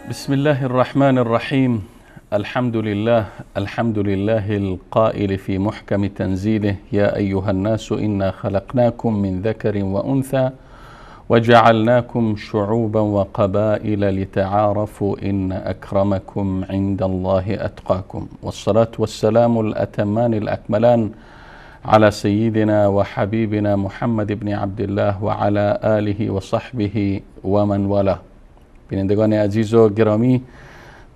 بسم الله الرحمن الرحيم. الحمد لله القائل في محكم تنزيله: يا أيها الناس إنا خلقناكم من ذكر وأنثى وجعلناكم شعوبا وقبائل لتعارفوا إن أكرمكم عند الله أتقاكم، والصلاة والسلام الأتمان الأكملان على سيدنا وحبيبنا محمد بن عبد الله وعلى آله وصحبه ومن والاه. بینندگان عزیز و گرامی،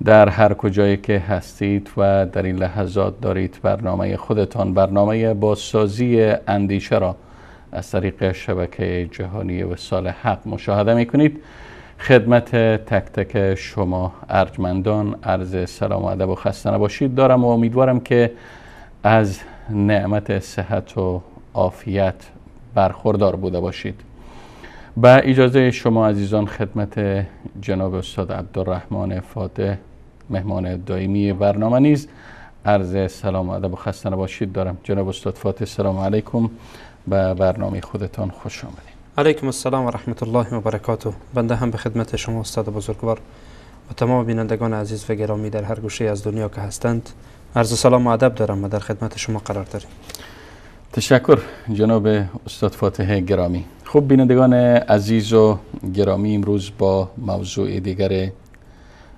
در هر کجایی که هستید و در این لحظات دارید برنامه خودتان، برنامه بازسازی اندیشه را از طریق شبکه جهانی وصال حق مشاهده میکنید. خدمت تک تک شما ارجمندان عرض سلام و ادب و خسته نباشید دارم و امیدوارم که از نعمت صحت و عافیت برخوردار بوده باشید. با اجازه شما عزیزان، خدمت جناب استاد عبدالرحمن فاتح، مهمان دائمی برنامه نیز عرض سلام و ادب و خسته نباشید دارم. جناب استاد فاتح، سلام علیکم، به برنامه خودتان خوش آمدید. علیکم السلام و رحمت الله و برکاته. بنده هم به خدمت شما استاد بزرگوار و تمام بینندگان عزیز و گرامی در هر گوشه از دنیا که هستند عرض سلام و ادب دارم و در خدمت شما قرار داریم. تشکر جناب استاد فاتح گرامی. خب بینندگان عزیز و گرامی، امروز با موضوع دیگر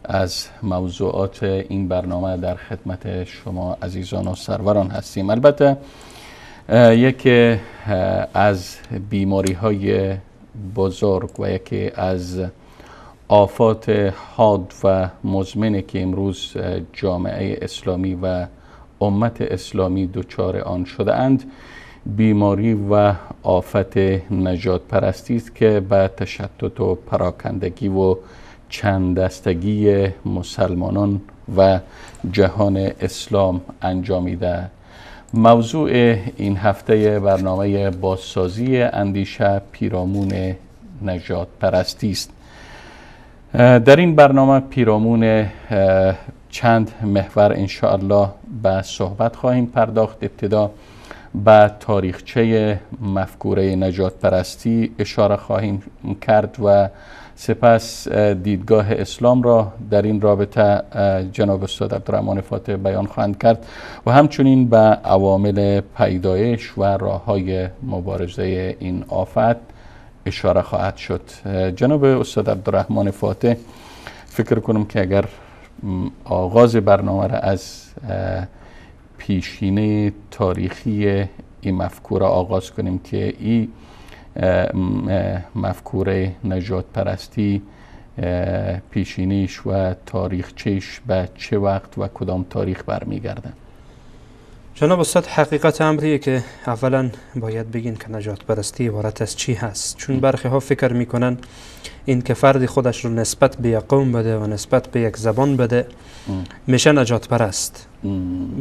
از موضوعات این برنامه در خدمت شما عزیزان و سروران هستیم. البته یکی از بیماری های بزرگ و یکی از آفات حاد و مزمنی که امروز جامعه اسلامی و امت اسلامی دچار آن شده اند، بیماری و آفت نجات پرستی است که به تشتت و پراکندگی و چند دستگی مسلمانان و جهان اسلام انجامیده. موضوع این هفته برنامه بازسازی اندیشه پیرامون نجات پرستی است. در این برنامه پیرامون چند محور انشاءالله به صحبت خواهیم پرداخت. ابتدا به تاریخچه مفکوره نجات پرستی اشاره خواهیم کرد و سپس دیدگاه اسلام را در این رابطه جناب استاد عبدالرحمن فاتح بیان خواهند کرد و همچنین به عوامل پیدایش و راه‌های مبارزه این آفت اشاره خواهد شد. جناب استاد عبدالرحمن فاتح، فکر کنم که اگر آغاز برنامه را از پیشینه تاریخی این مفکوره آغاز کنیم که این مفکوره نجات پرستی پیشینیش و تاریخچهش به چه وقت و کدام تاریخ برمیگرده؟ جناب استاد، حقیقت امریه که اولا باید بگین که نجات پرستی عبارت از چی هست، چون برخی ها فکر میکنن این که فردی خودش رو نسبت به یک قوم بده و نسبت به یک زبان بده میشه نجات پرست.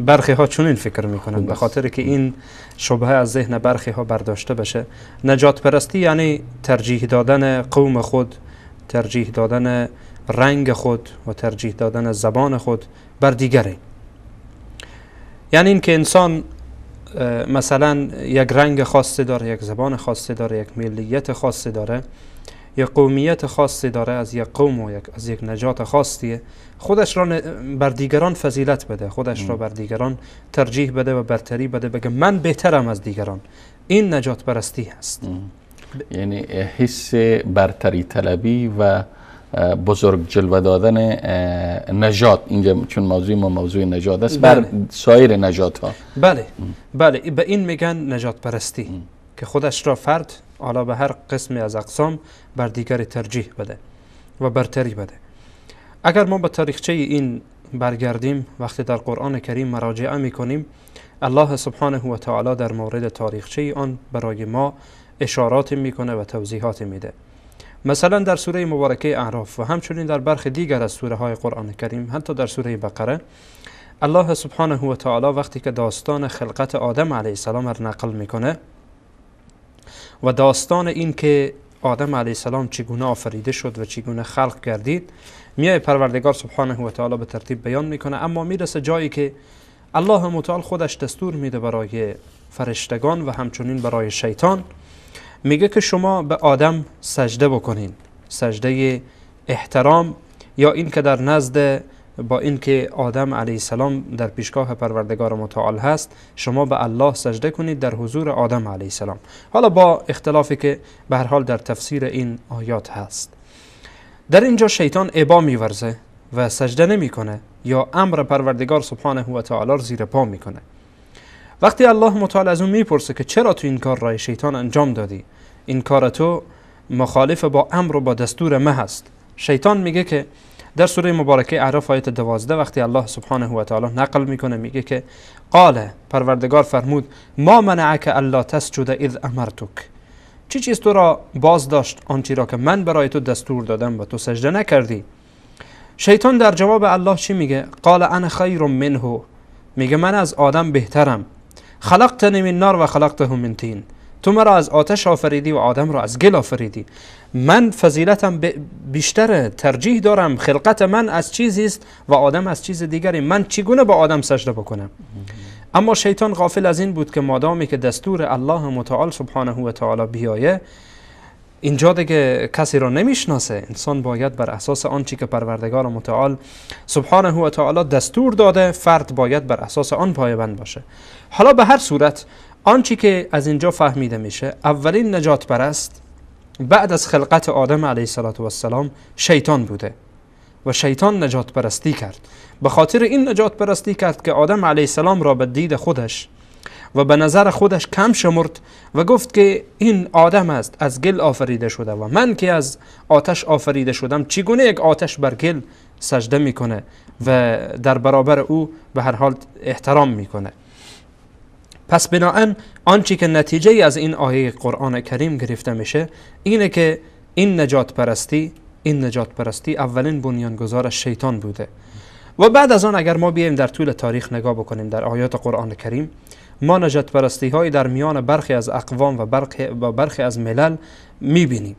برخی ها چون این فکر میکنن، به خاطر که این شبهه از ذهن برخی ها برداشته بشه. نجات پرستی یعنی ترجیح دادن قوم خود، ترجیح دادن رنگ خود و ترجیح دادن زبان خود بر دیگری. یعنی این که انسان مثلا یک رنگ خاصی داره، یک زبان خاصی داره، یک ملیت خاصی داره، یک قومیت خاصی داره، از یک قوم و از یک نجات خاصیه، خودش را بر دیگران فضیلت بده، خودش را بر دیگران ترجیح بده و برتری بده، بگه من بهترم از دیگران. این نجات پرستی هست. یعنی حس برتری طلبی و بزرگ جلوه دادن نجات، اینجا چون موضوع ما موضوع نجات است، بر سایر نجات ها. بله به این میگن نجات پرستی که خودش را فرد حالا به هر قسمی از اقسام بر دیگر ترجیح بده و برتری بده. اگر ما به تاریخچه این برگردیم، وقتی در قرآن کریم مراجعه میکنیم، الله سبحانه و تعالی در مورد تاریخچه آن برای ما اشارات میکنه و توضیحات میده. مثلا در سوره مبارکه اعراف و همچنین در برخی دیگر از سوره های قرآن کریم، حتی در سوره بقره، الله سبحانه و تعالی وقتی که داستان خلقت آدم علیه السلام را نقل میکنه و داستان این که آدم علیه السلام چگونه آفریده شد و چگونه خلق گردید، میای پروردگار سبحانه و تعالی به ترتیب بیان میکنه، اما میرسه جایی که الله متعال خودش دستور میده برای فرشتگان و همچنین برای شیطان، میگه که شما به آدم سجده بکنین، سجده احترام، یا این که در نزد با اینکه آدم علیه السلام در پیشگاه پروردگار متعال هست، شما به الله سجده کنید در حضور آدم علیه السلام. حالا با اختلافی که به هر حال در تفسیر این آیات هست، در اینجا شیطان ابا میورزه و سجده نمیکنه یا امر پروردگار سبحانه و تعالی را زیر پا میکنه. وقتی الله متعال از اون میپرسه که چرا تو این کار رای شیطان انجام دادی، این کار تو مخالف با امر و با دستور ما هست، شیطان میگه که در سوره مبارکه اعراف آیت 12 وقتی الله سبحانه و تعالی نقل میکنه، میگه که قال، پروردگار فرمود، ما منعک الا تسجد اذ امرتک، چی چیز تو را باز داشت آنچه را که من برای تو دستور دادم و تو سجده نکردی؟ شیطان در جواب الله چی میگه؟ قال انا خیر منه، میگه من از آدم بهترم، خلقتنی من نار و خلقته من طین، تو مرا از آتش آفریدی و آدم را از گل آفریدی، من فضیلتم بیشتره، ترجیح دارم، خلقت من از چیزی است و آدم از چیز دیگری، من چگونه با آدم سجده بکنم؟ اما شیطان غافل از این بود که مادامی که دستور الله متعال سبحانه و تعالی بیایه، اینجا دیگه کسی را نمیشناسه، انسان باید بر اساس آنچه که پروردگار متعال سبحانه و تعالی دستور داده، فرد باید بر اساس آن پایبند باشه. حالا به هر صورت آنچه که از اینجا فهمیده میشه، اولین نجات پرست بعد از خلقت آدم علیه السلام شیطان بوده و شیطان نجات پرستی کرد. به خاطر این نجات پرستی کرد که آدم علیه السلام را به دید خودش و به نظر خودش کم شمرد و گفت که این آدم است، از گل آفریده شده و من که از آتش آفریده شدم، چگونه یک آتش بر گل سجده میکنه و در برابر او به هر حال احترام میکنه. پس بناهن آنچه که نتیجه از این آیه قرآن کریم گرفته میشه اینه که این نجات پرستی اولین بنیانگذار شیطان بوده. و بعد از آن اگر ما بیایم در طول تاریخ نگاه بکنیم در آیات قرآن کریم، ما نجات پرستی های در میان برخی از اقوام و برخی از ملل میبینیم.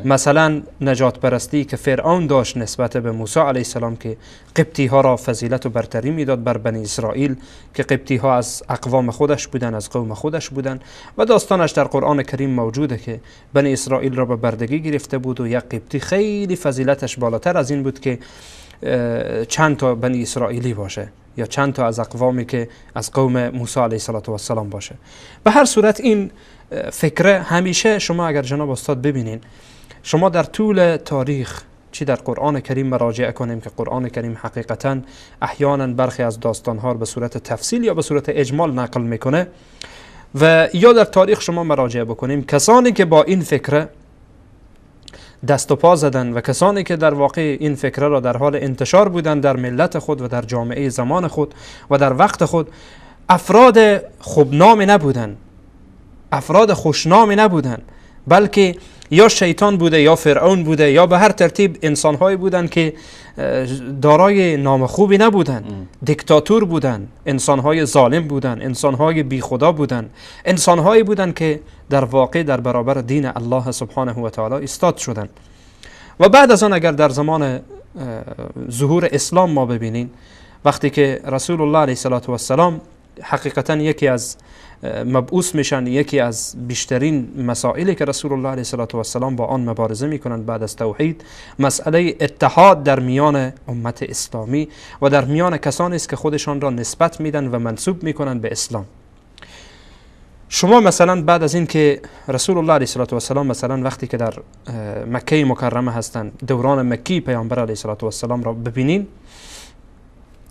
مثلا نجات پرستی که فرعون داشت نسبت به موسی علیه السلام که قبطی ها را فضیلت و برتری میداد بر بنی اسرائیل، که قبطی ها از اقوام خودش بودن، از قوم خودش بودن و داستانش در قرآن کریم موجوده که بنی اسرائیل را به بردگی گرفته بود و یک قبطی خیلی فضیلتش بالاتر از این بود که چند تا بنی اسرائیلی باشه یا چند تا از اقوامی که از قوم موسی علیه السلام باشه. به هر صورت این فکره همیشه شما اگر جناب استاد ببینین، شما در طول تاریخ چی در قرآن کریم مراجعه کنیم که قرآن کریم حقیقتا احیانا برخی از داستانها به صورت تفصیل یا به صورت اجمال نقل میکنه، و یا در تاریخ شما مراجعه بکنیم کسانی که با این فکره دست و پا زدن و کسانی که در واقع این فکره را در حال انتشار بودن در ملت خود و در جامعه زمان خود و در وقت خود، افراد خوبنامی نبودن، افراد خوشنامی نبودن، بلکه یا شیطان بوده یا فرعون بوده یا به هر ترتیب انسانهایی بودن که دارای نام خوبی نبودن، دیکتاتور بودن، انسانهای ظالم بودن، انسانهای بی خدا بودن، انسانهایی بودن که در واقع در برابر دین الله سبحانه و تعالی ایستاد شدن. و بعد از آن اگر در زمان ظهور اسلام ما ببینین، وقتی که رسول الله علیه السلام حقیقتا یکی از مبعوث میشن، یکی از بیشترین مسائلی که رسول الله علیه السلام با آن مبارزه میکنن بعد از توحید، مسئله اتحاد در میان امت اسلامی و در میان کسانی است که خودشان را نسبت میدن و منسوب میکنن به اسلام. شما مثلا بعد از این که رسول الله علیه السلام مثلا وقتی که در مکه مکرمه هستند، دوران مکی پیامبر علیه السلام را ببینین،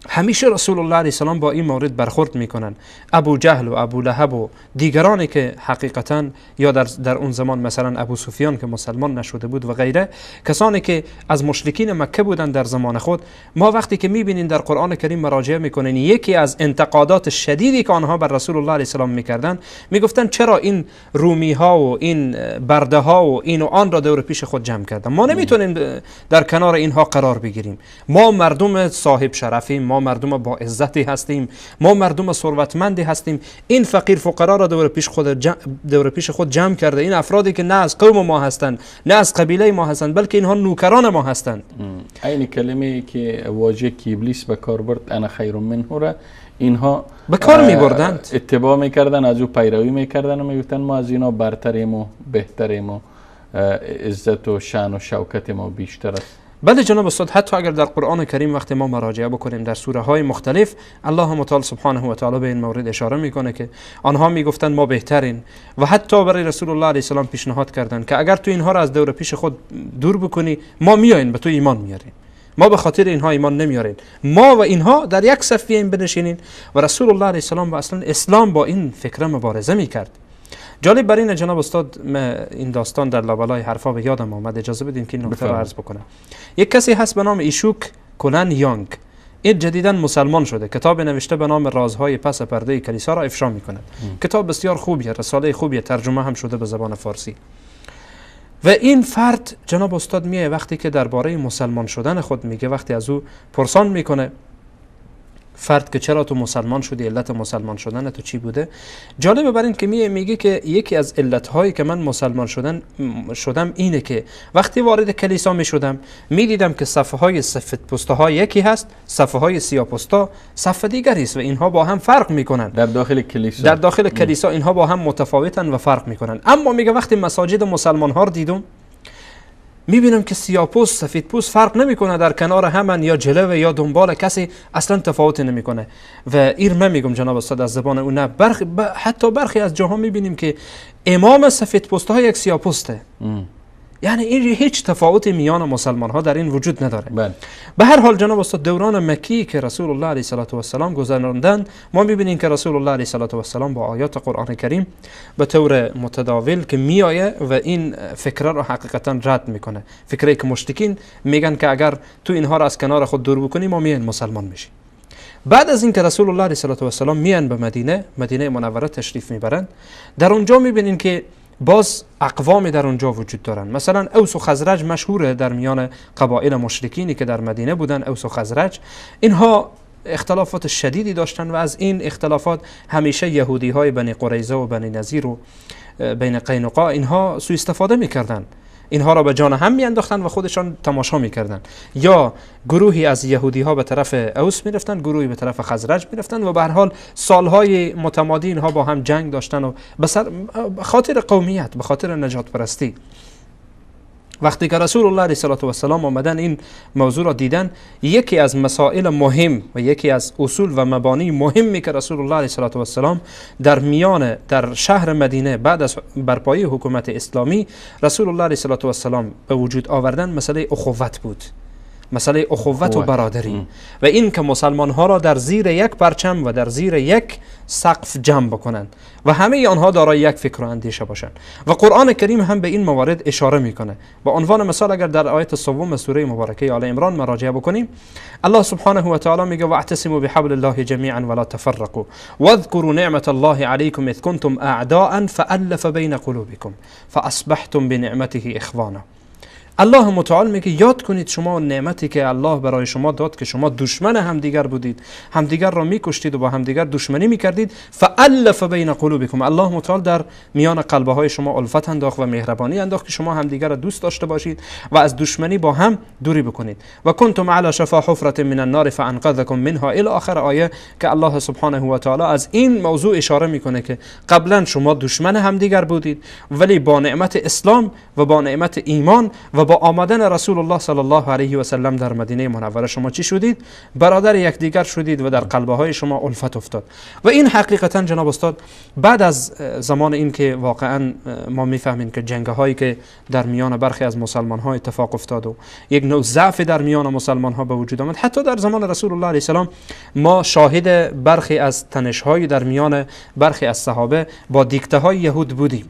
همیشه رسول الله علیه السلام با این مورد برخورد میکنن. ابو جهل و ابو لهب و دیگرانی که حقیقتا یا در اون زمان مثلا ابو سفیان که مسلمان نشده بود و غیره، کسانی که از مشرکین مکه بودن در زمان خود، ما وقتی که میبینین در قرآن کریم مراجعه میکنین، یکی از انتقادات شدیدی که آنها بر رسول الله علیه السلام میکردن، میگفتن چرا این رومی ها و این برده ها و این و آن را دور پیش خود جمع کردن، ما نمیتونیم در کنار اینها قرار بگیریم، ما مردم صاحب شرفیم، ما مردم با عزتی هستیم، ما مردم ثروتمندی هستیم، این فقیر فقرا را دور پیش خود جمع کرده، این افرادی که نه از قوم ما هستند نه از قبیله ما هستند بلکه اینها نوکران ما هستند. این کلمه که واژه که ابلیس به کار برد انا خیر منه را اینها به کار می‌بردند، اتباع می‌کردن، از او پیروی می‌کردن و میگفتن ما از اینا برتریم و بهتریم و عزت و شان و شوکت ما بیشتر است. بله جناب استاد، حتی اگر در قرآن کریم وقتی ما مراجعه بکنیم در سوره های مختلف، الله متعال سبحانه و تعالی به این مورد اشاره میکنه که آنها میگفتن ما بهترین، و حتی برای رسول الله علیه السلام پیشنهاد کردن که اگر تو اینها را از دور پیش خود دور بکنی، ما میاییم به تو ایمان میاریم، ما به خاطر اینها ایمان نمیاریم، ما و اینها در یک صفیه بنشینین. و رسول الله علیه السلام و اصلا اسلام با این فکر مبارزه میکرد. جالب بر اینه جناب استاد، این داستان در لابلای حرفا به یادم آمد، اجازه بدین که این نکته رو عرض بکنم. یک کسی هست به نام ایشوک کلن یانگ، این جدیداً مسلمان شده، کتاب نوشته به نام رازهای پس پرده کلیسا را افشا میکند. کتاب بسیار خوبیه، رساله خوبیه، ترجمه هم شده به زبان فارسی. و این فرد جناب استاد میه وقتی که درباره مسلمان شدن خود میگه، وقتی از او پرسان میکنه فرد که چرا تو مسلمان شدی، علت مسلمان شدن تو چی بوده، جالبه بر این که میگه که یکی از علتهایی که من مسلمان شدم اینه که وقتی وارد کلیسا میشدم میدیدم که صفحه های سفید پوسته ها یکی هست، صفحه های سیاه پوسته صفحه دیگری است و اینها با هم فرق میکنن. در داخل کلیسا اینها با هم متفاوتن و فرق میکنن. اما میگه وقتی مساجد مسلمان ها رو دیدم میبینم که سیاه‌پوست سفید پوست فرق نمیکنه، در کنار همن یا جلو یا دنبال کسی اصلا تفاوت نمیکنه. و این میگم جناب استاد از زبان اون نه، حتی برخی از جاها میبینیم که امام سفید پوسته ها یک سیاه‌پوسته. یعنی این هیچ تفاوتی میان مسلمان ها در این وجود نداره. به هر حال جناب استاد، دوران مکی که رسول الله علیه السلام گذراندن، ما میبینیم که رسول الله علیه السلام با آیات قرآن کریم به طور متداول که میآیه و این فکره را حقیقتا رد میکنه، فکری که مشرکین میگن که اگر تو اینها را از کنار خود دور بکنی ما میان مسلمان میشیم. بعد از اینکه رسول الله علیه السلام میان به مدینه منوره تشریف میبرند، در اونجا میبینین که باز اقوام در اونجا وجود دارن. مثلا اوس و خزرج مشهوره در میان قبایل مشرکینی که در مدینه بودن. اوس و خزرج اینها اختلافات شدیدی داشتن و از این اختلافات همیشه یهودی های بنی قریظه و بنی نظیر و بین قینقاع اینها سوء استفاده میکردن، اینها را به جان هم میانداختن و خودشان تماشا میکردن. یا گروهی از یهودی ها به طرف اوس میرفتن، گروهی به طرف خزرج میرفتن و به هر حال سالهای متمادی اینها با هم جنگ داشتن و به خاطر قومیت، به خاطر نجات پرستی. وقتی که رسول الله علیه السلام آمدن این موضوع را دیدن، یکی از مسائل مهم و یکی از اصول و مبانی مهمی که رسول الله علیه السلام در شهر مدینه بعد از برپایی حکومت اسلامی رسول الله علیه السلام به وجود آوردن مسئله اخوت بود، مسئله اخوت و برادری و این که مسلمان ها را در زیر یک پرچم و در زیر یک سقف جمع بکنند و همه آنها دارای یک فکر و اندیشه باشند. و قرآن کریم هم به این موارد اشاره میکنه. به عنوان مثال اگر در آیت سوم سوره مبارکه آل عمران مراجعه بکنیم، الله سبحانه و تعالی میگه واعتصموا بحبل الله جميعا ولا تفرقوا واذكروا نعمة الله عليكم اذ كنتم اعداء فألف بين قلوبكم فاصبحتم بنعمته اخوانا. الله متعال میگه یاد کنید شما نعمتی که الله برای شما داد که شما دشمن همدیگر بودید، همدیگر را میکشتید و با همدیگر دشمنی میکردید. فالف بین قلوبکم، الله متعال در میان قلبه های شما الفت انداخت و مهربانی انداخت که شما همدیگر را دوست داشته باشید و از دشمنی با هم دوری بکنید. و کنتم علی شفا حفرة من النار فانقذکم منها الی آخر آیه که الله سبحانه و تعالی از این موضوع اشاره میکنه که قبلا شما دشمن همدیگر بودید ولی با نعمت اسلام و با نعمت ایمان و و با آمدن رسول الله صلی الله علیه و سلم در مدینه منوره شما چی شدید؟ برادر یکدیگر شدید و در قلبه های شما الفت افتاد. و این حقیقتا جناب استاد بعد از زمان این که واقعا ما میفهمیم که جنگ هایی که در میان برخی از مسلمان ها اتفاق افتاد و یک نوع ضعف در میان مسلمان ها به وجود آمد، حتی در زمان رسول الله علیه السلام ما شاهد برخی از تنش های در میان برخی از صحابه با دیکته های یهود بودیم.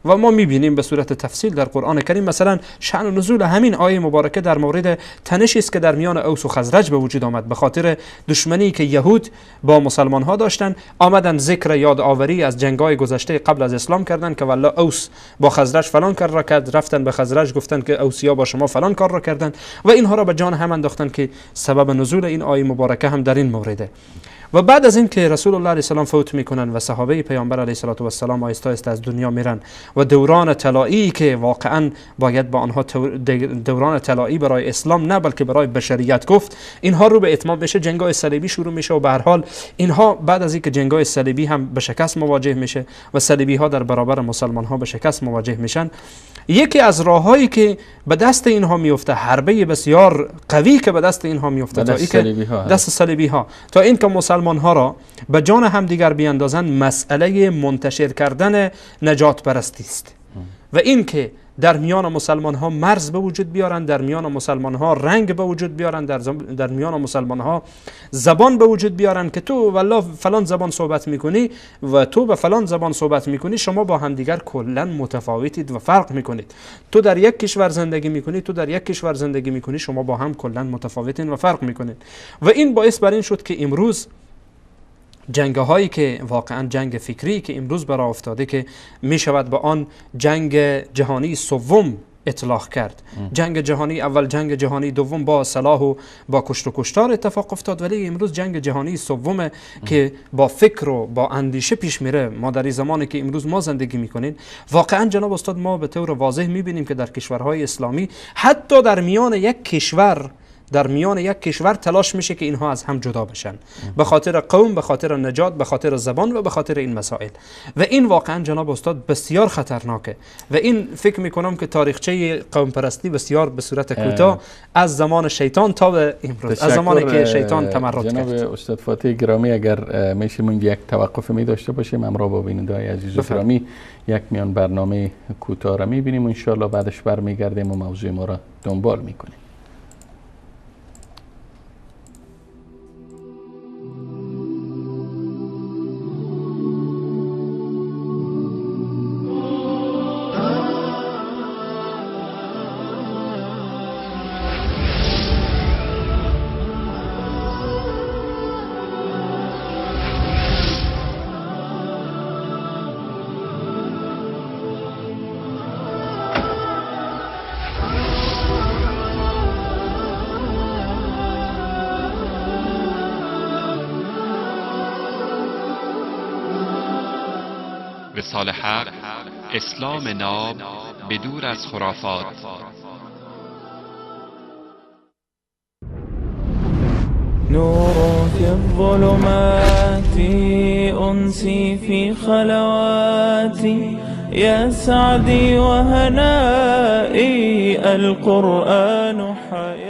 و ما میبینیم به صورت تفصیل در قرآن کریم مثلا شأن و نزول همین آیه مبارکه در مورد تنشی است که در میان اوس و خزرج به وجود آمد به خاطر دشمنی که یهود با مسلمان ها داشتن. آمدن ذکر یادآوری از جنگ‌های گذشته قبل از اسلام کردن که والله اوس با خزرج فلان کار را کرد، رفتن به خزرج گفتن که اوسیا با شما فلان کار را کردن و اینها را به جان هم انداختن که سبب نزول این آیه مبارکه هم در این مورده. و بعد از این که رسول الله علیه السلام فوت میکنن و صحابه پیامبر علیه السلام آهسته آهسته از دنیا میرن و دوران طلایی که واقعا باید با آنها دوران طلایی برای اسلام نه بلکه برای بشریت گفت، اینها رو به اتمام بشه، جنگ‌های صلیبی شروع میشه و به هر حال اینها بعد از اینکه جنگ‌های صلیبی هم به شکست مواجه میشه و صلیبی ها در برابر مسلمان ها به شکست مواجه میشن، یکی از راههایی که به دست اینها میفته، حربه بسیار قوی که به دست اینها میفته دست صلیبی ها تا اینکه مسلمان ها را به جان همدیگر بیاندازن، مسئله منتشر کردن نجات پرستی است و این که در میان مسلمان ها مرز به وجود بیارن، در میان مسلمان ها رنگ به وجود بیارن، در میان مسلمان ها زبان به وجود بیارن که تو والله فلان زبان صحبت میکنی و تو به فلان زبان صحبت میکنی، شما با همدیگر کلا متفاوتید و فرق میکنید. تو در یک کشور زندگی میکنی، تو در یک کشور زندگی میکنی، شما با هم کلا متفاوتین و فرق میکنید. و این باعث بر این شد که امروز جنگ هایی که واقعا جنگ فکری که امروز برای افتاده که می شود به آن جنگ جهانی سوم اطلاق کرد. جنگ جهانی اول، جنگ جهانی دوم با سلاح و با کشت و کشتار اتفاق افتاد، ولی امروز جنگ جهانی سوم که با فکر و با اندیشه پیش میره. ما در این زمانی که امروز ما زندگی میکنیم واقعا جناب استاد ما به طور واضح میبینیم که در کشورهای اسلامی حتی در میان یک کشور تلاش میشه که اینها از هم جدا بشن به خاطر قوم، به خاطر نجات، به خاطر زبان و به خاطر این مسائل. و این واقعا جناب استاد بسیار خطرناکه و این فکر میکنم که تاریخچه قوم پرستی بسیار به صورت کوتاه از زمان شیطان تا به امروز، از زمانی که شیطان تمرد کرد. جناب استاد فاتح گرامی، اگر میشیم یک توقف می داشته باشیم همراه با بیننده‌های عزیز و گرامی، یک میان برنامه کوتاه را میبینیم و ان شاء الله بعدش برمیگردیم و موضوع ما را دنبال میکنیم. رسال حق، اسلام ناب به دور از خرافات. نور في الظلمات أنسي في خلواتي يا سعدي وهنائي القرآن حياتي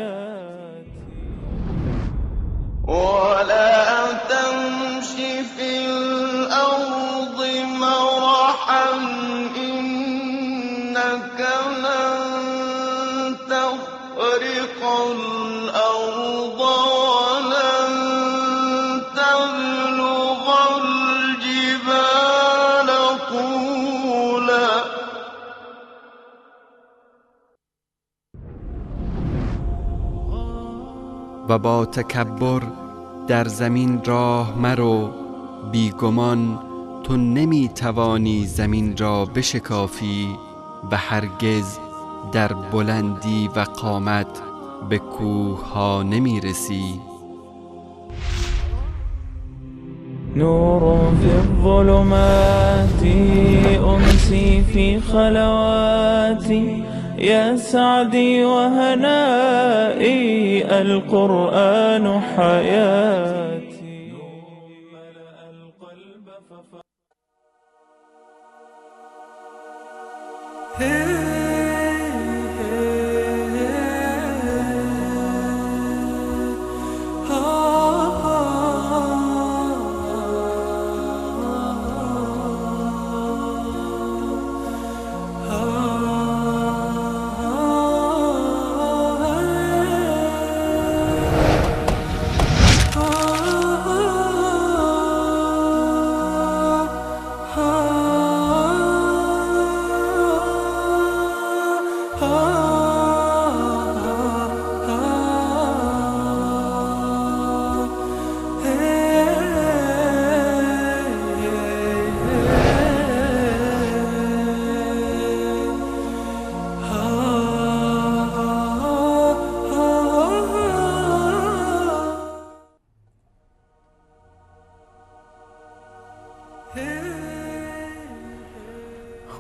ولا تمشي في الأرض مرحا إنك لن تخرق الأرض ولن تبلغ الجبال طولا و با تکبر در زمین راه مرو، بیگمان تو نمی توانی زمین را بشکافی و هرگز در بلندی و قامت به کوه ها نمی رسی. نور في الظلمات أنسي في خلواتي يا سعدي وهنائي القرآن حياتي ملأ القلب ففرح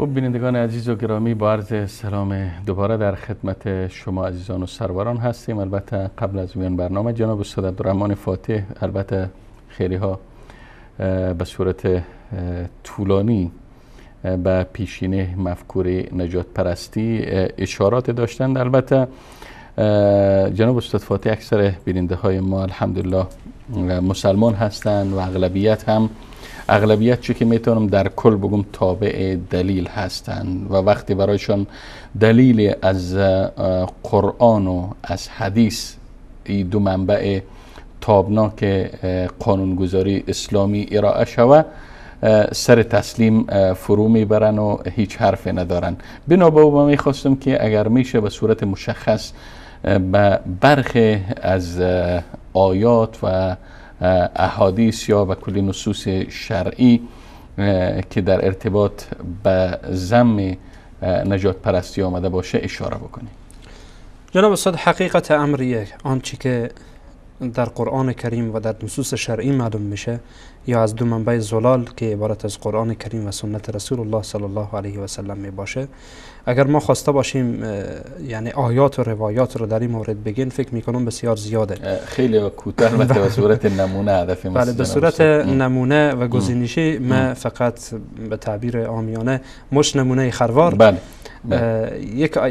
خب بینندگان عزیز و گرامی، با عرض سلام دوباره در خدمت شما عزیزان و سروران هستیم. البته قبل از میان برنامه جناب استاد عبدالرحمن فاتح البته خیلی ها به صورت طولانی به پیشینه مفکوره نجات پرستی اشارات داشتند. البته جناب استاد فاتح اکثر بیننده های ما الحمدلله مسلمان هستند و اغلبیت چی که میتونم در کل بگم تابع دلیل هستند و وقتی برایشان دلیل از قرآن و از حدیث، این دو منبع تابناک قانونگذاری اسلامی ارائه شوه، سر تسلیم فرو میبرن و هیچ حرف ندارن. بنابراین ما میخواستم که اگر میشه به صورت مشخص به برخی از آیات و احادیث یا به کلی نصوص شرعی که در ارتباط به ذم نجات پرستی آمده باشه اشاره بکنید. جناب استاد، حقیقت امر آنچه که در قرآن کریم و در نصوص شرعی معلوم میشه یا از دو منبع زلال که عبارت از قرآن کریم و سنت رسول الله صلی الله علیه و سلم می باشه، اگر ما خواسته باشیم یعنی آیات و روایات رو در این مورد بگین فکر میکنم بسیار زیاده. خیلی کوتاه البته به صورت نمونه هدف بله، به صورت نمونه و گزینشی ما فقط به تعبیر عامیانه مش نمونه خروار بله.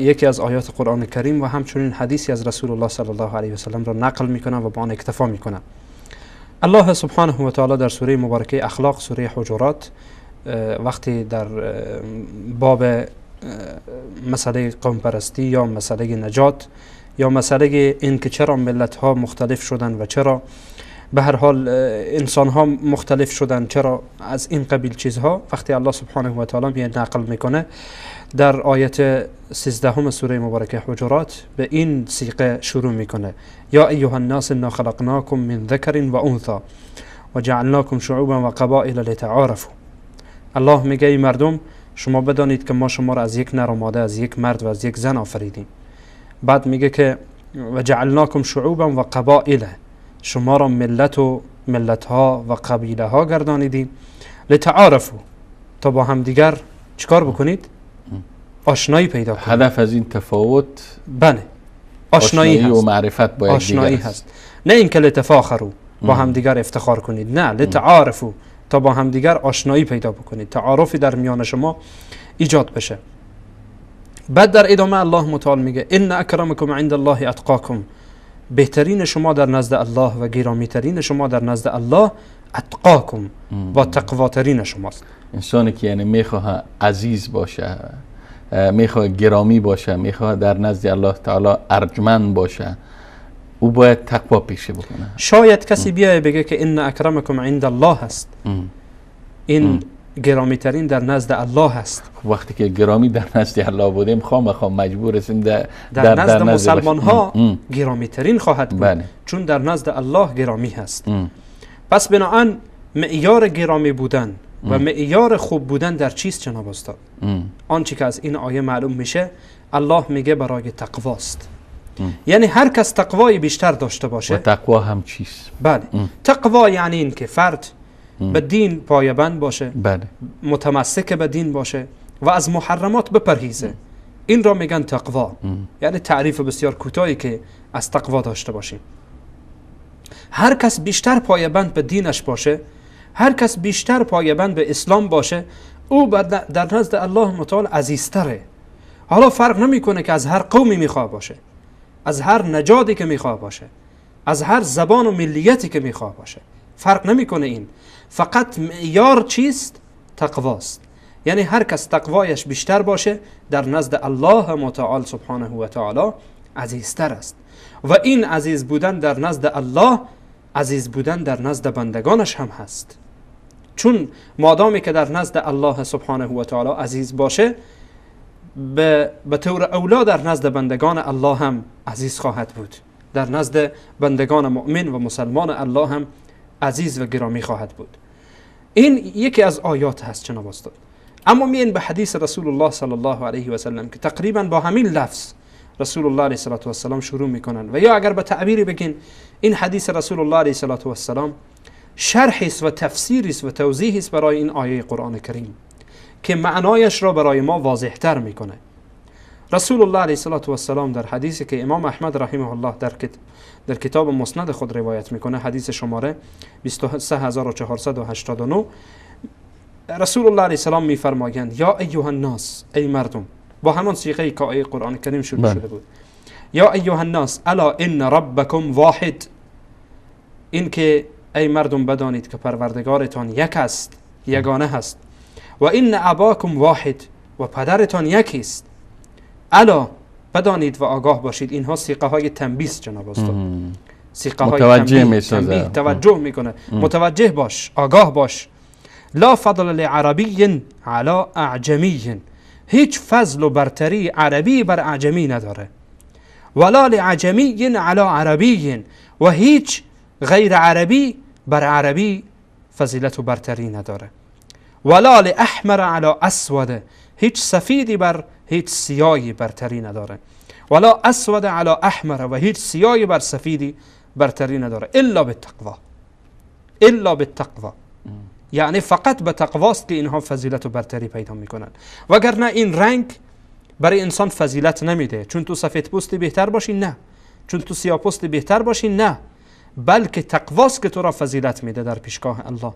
یکی از آیات قرآن کریم و همچنین حدیثی از رسول الله صلی الله علیه و سلم را نقل میکنن و با آن اکتفا میکنن. الله سبحانه و تعالی در سوره مبارکه اخلاق، سوره حجرات، وقتی در باب مسئله قوم پرستی یا مسئله نجات یا مسئله این که چرا ملت ها مختلف شدن و چرا به هر حال انسان ها مختلف شدن، چرا از این قبیل چیزها، وقتی الله سبحانه و تعالی میاد نقل میکنه در آیت 13 سوره مبارکه حجرات به این صیغه شروع میکنه: یا ایها الناس انا خلقناکم من ذکر و انثی و جعلناکم شعوبا و قبائل لتعارفوا. الله میگه ای مردم شما بدانید که ما شما را از یک نر و ماده، از یک مرد و از یک زن آفریدیم. بعد میگه که و جعلناکم شعوبا و قبائل، شما را ملت ها و قبیله ها گردانیدیم. لتعارفوا، تا با هم دیگر چیکار بکنید؟ آشنایی پیدا کنید. هدف از این تفاوت بله آشنایی هست و معرفت باید آشنایی هست، نه اینکه لتفاخروا با هم دیگر افتخار کنید، نه، لتعارفوا، تا با هم دیگر آشنایی پیدا بکنید، تعارفی در میان شما ایجاد بشه. بعد در ادامه الله متعال میگه ان اکرمکم عند الله اتقاکم، بهترین شما در نزد الله و گرامی ترین شما در نزد الله اتقاکم، با تقواترین شماست. انسانی که یعنی میخواه عزیز باشه، میخواه گرامی باشه، میخواه در نزد الله تعالی ارجمند باشه، او باید تقوا پیشه بکنه. شاید کسی بیایه بگه که ان اکرمکم عند الله هست، این گرامی ترین در نزد الله هست. وقتی که گرامی در نزد الله بودیم خواهم مجبور هستیم در نزد مسلمان ها گرامی ترین خواهد بود. بله. چون در نزد الله گرامی هست. پس بنابراین معیار گرامی بودن و معیار خوب بودن در چیست جناب استاد؟ آنچه که از این آیه معلوم میشه الله میگه برای تقواست. یعنی هر کس تقوای بیشتر داشته باشه. و تقوا هم چیست؟ بله. تقوا یعنی این که فرد به دین پایبند باشه، بله، متمسک به دین باشه و از محرمات بپرهیزه. این را میگن تقوا. یعنی تعریف بسیار کوتاهی که از تقوا داشته باشیم. هر کس بیشتر پایبند به دینش باشه، هر کس بیشتر پایبند به اسلام باشه، او در نزد الله متعال عزیزتره. حالا فرق نمیکنه که از هر قومی میخواه باشه، از هر نژادی که میخواه باشه، از هر زبان و ملیتی که میخواه باشه، فرق نمیکنه. این فقط معیار چیست؟ تقواست. یعنی هر کس تقوایش بیشتر باشه در نزد الله متعال سبحانه و تعالی عزیزتر است. و این عزیز بودن در نزد الله عزیز بودن در نزد بندگانش هم هست. چون مادامی که در نزد الله سبحانه و تعالی عزیز باشه، به طور اولا در نزد بندگان الله هم عزیز خواهد بود، در نزد بندگان مؤمن و مسلمان الله هم عزیز و گرامی خواهد بود. این یکی از آیات هست جناب استاد. اما میان به حدیث رسول الله صلی الله علیه و سلم که تقریبا با همین لفظ رسول الله علیه و سلم شروع میکنن، و یا اگر به تعبیری بگین این حدیث رسول الله علیه و سلم شرحی است و تفسیری است و توضیحی است برای این آیه قرآن کریم که معنایش را برای ما واضح تر میکنه. رسول الله علیه السلام در حدیثی که امام احمد رحمه الله در کتاب مسند خود روایت میکنه، حدیث شماره 23489، رسول الله علیه السلام میفرمایند یا ایها الناس، ای مردم، با همان صیغه که آیه قرآن کریم شروع شده بود، یا ایها الناس الا ان ربکم واحد، این که ای مردم بدانید که پروردگارتان یک است، یگانه هست، و این اباکم واحد، و پدرتان یکی است. الا بدانید و آگاه باشید. اینها صیغه های تنبیه جناب استاد، صیغه های تنبیه، توجه میکنه، متوجه باش، آگاه باش. لا فضل لعربی علی اعجمی، هیچ فضل و برتری عربی بر اعجمی نداره. ولا لعجمی علی عربی، و هیچ غیر عربی بر عربی فضیلت و برتری نداره. ولا لاحمر علی اسود، هیچ سفیدی بر هیچ سیاهی برتری نداره. ولا اسود علی احمر، و هیچ سیاهی بر سفیدی برتری نداره. الا بالتقوا، الا بالتقوا، یعنی فقط به تقواست که اینها فضیلت و برتری پیدا میکنن. وگرنه این رنگ برای انسان فضیلت نمیده. چون تو سفید پوستی بهتر باشی؟ نه. چون تو سیاه پوستی بهتر باشی؟ نه. بلکه تقواست که تو را فضیلت میده در پیشگاه الله.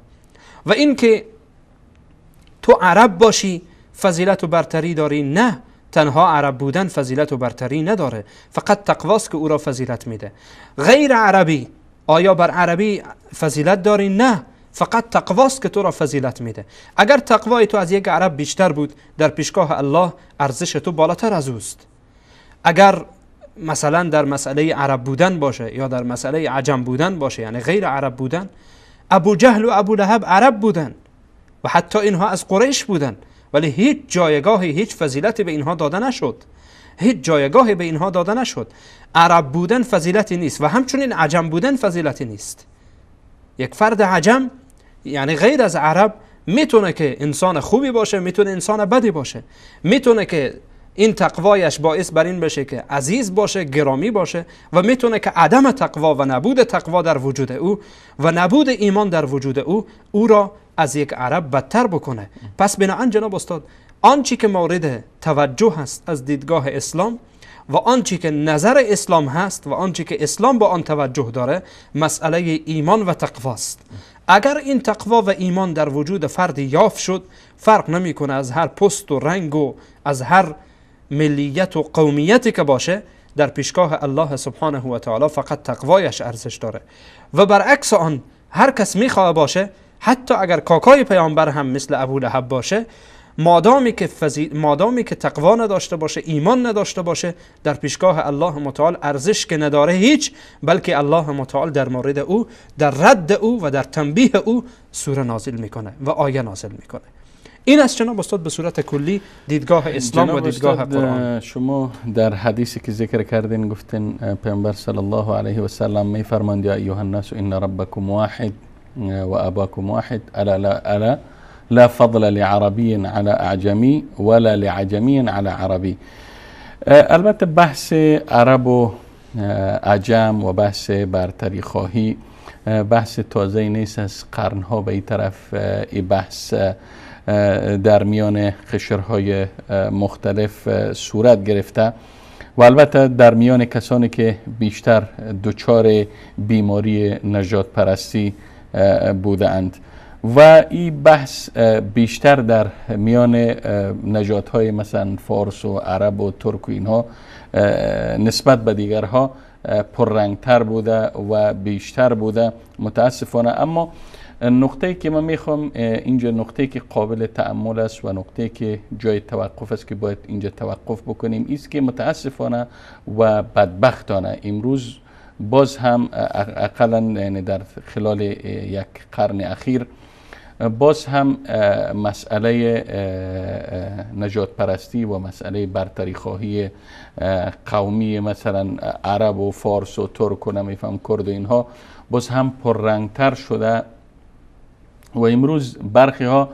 و این که تو عرب باشی فضیلت و برتری داری؟ نه. تنها عرب بودن فضیلت و برتری نداره، فقط تقواست که او را فضیلت میده. غیر عربی آیا بر عربی فضیلت داری؟ نه. فقط تقواست که تو را فضیلت میده. اگر تقوای تو از یک عرب بیشتر بود، در پیشگاه الله ارزش تو بالاتر از اوست. اگر مثلا در مسئله عرب بودن باشه یا در مسئله عجم بودن باشه، یعنی غیر عرب بودن، ابو جهل و ابو لهب عرب بودن و حتی اینها از قریش بودن، ولی هیچ جایگاهی، هیچ فضیلتی به اینها داده نشد. هیچ جایگاهی به اینها داده نشد. عرب بودن فضیلتی نیست و همچنین عجم بودن فضیلتی نیست. یک فرد عجم یعنی غیر از عرب میتونه که انسان خوبی باشه، میتونه انسان بدی باشه، میتونه که این تقوایش باعث بر این بشه که عزیز باشه، گرامی باشه، و میتونه که عدم تقوا و نبود تقوا در وجود او و نبود ایمان در وجود او را از یک عرب بدتر بکنه. پس بنابراین جناب استاد، آنچه که مورد توجه هست از دیدگاه اسلام و آنچه که نظر اسلام هست و آنچه که اسلام با آن توجه داره، مسئله ایمان و تقواست. اگر این تقوا و ایمان در وجود فردی یافت شد، فرق نمیکنه از هر پست و رنگ و از هر ملیت و قومیتی که باشه، در پیشگاه الله سبحانه و تعالی فقط تقوایش ارزش داره. و برعکس آن هر کس میخواه باشه، حتی اگر کاکای پیامبر هم مثل ابو لهب باشه، مادامی که تقوا نداشته باشه، ایمان نداشته باشه، در پیشگاه الله متعال ارزش که نداره هیچ، بلکه الله متعال در مورد او، در رد او و در تنبیه او سوره نازل میکنه و آیه نازل میکنه. این است جناب استاد به صورت کلی دیدگاه اسلام و دیدگاه قرآن. شما در حدیثی که ذکر کردین گفتین پیامبر صلی الله علیه و سلم میفرمایند یا ایها الناس ان ربکم واحد و اباکم واحد الا لا فضل لعربی على اعجمی ولا لعجمی على عربی. البته بحث عرب و عجم و بحث برتری خواهی بحث تازه نیست. از قرنها به این طرف این بحث در میان قشرهای مختلف صورت گرفته و البته در میان کسانی که بیشتر دچار بیماری نژاد پرستی بودند و این بحث بیشتر در میان نژادهای مثلا فارس و عرب و ترک و اینها نسبت به دیگرها پررنگتر بوده و بیشتر بوده متاسفانه. اما نقطه‌ای که من میخوام اینجا، نقطه‌ای که قابل تأمل است و نقطه‌ای که جای توقف است که باید اینجا توقف بکنیم، است که متاسفانه و بدبختانه امروز باز هم اقلا یعنی در خلال یک قرن اخیر باز هم مسئله نژاد پرستی و مسئله برتری خواهی قومی مثلا عرب و فارس و ترک و نمیفهم کرد و اینها باز هم پررنگتر شده و امروز برخی ها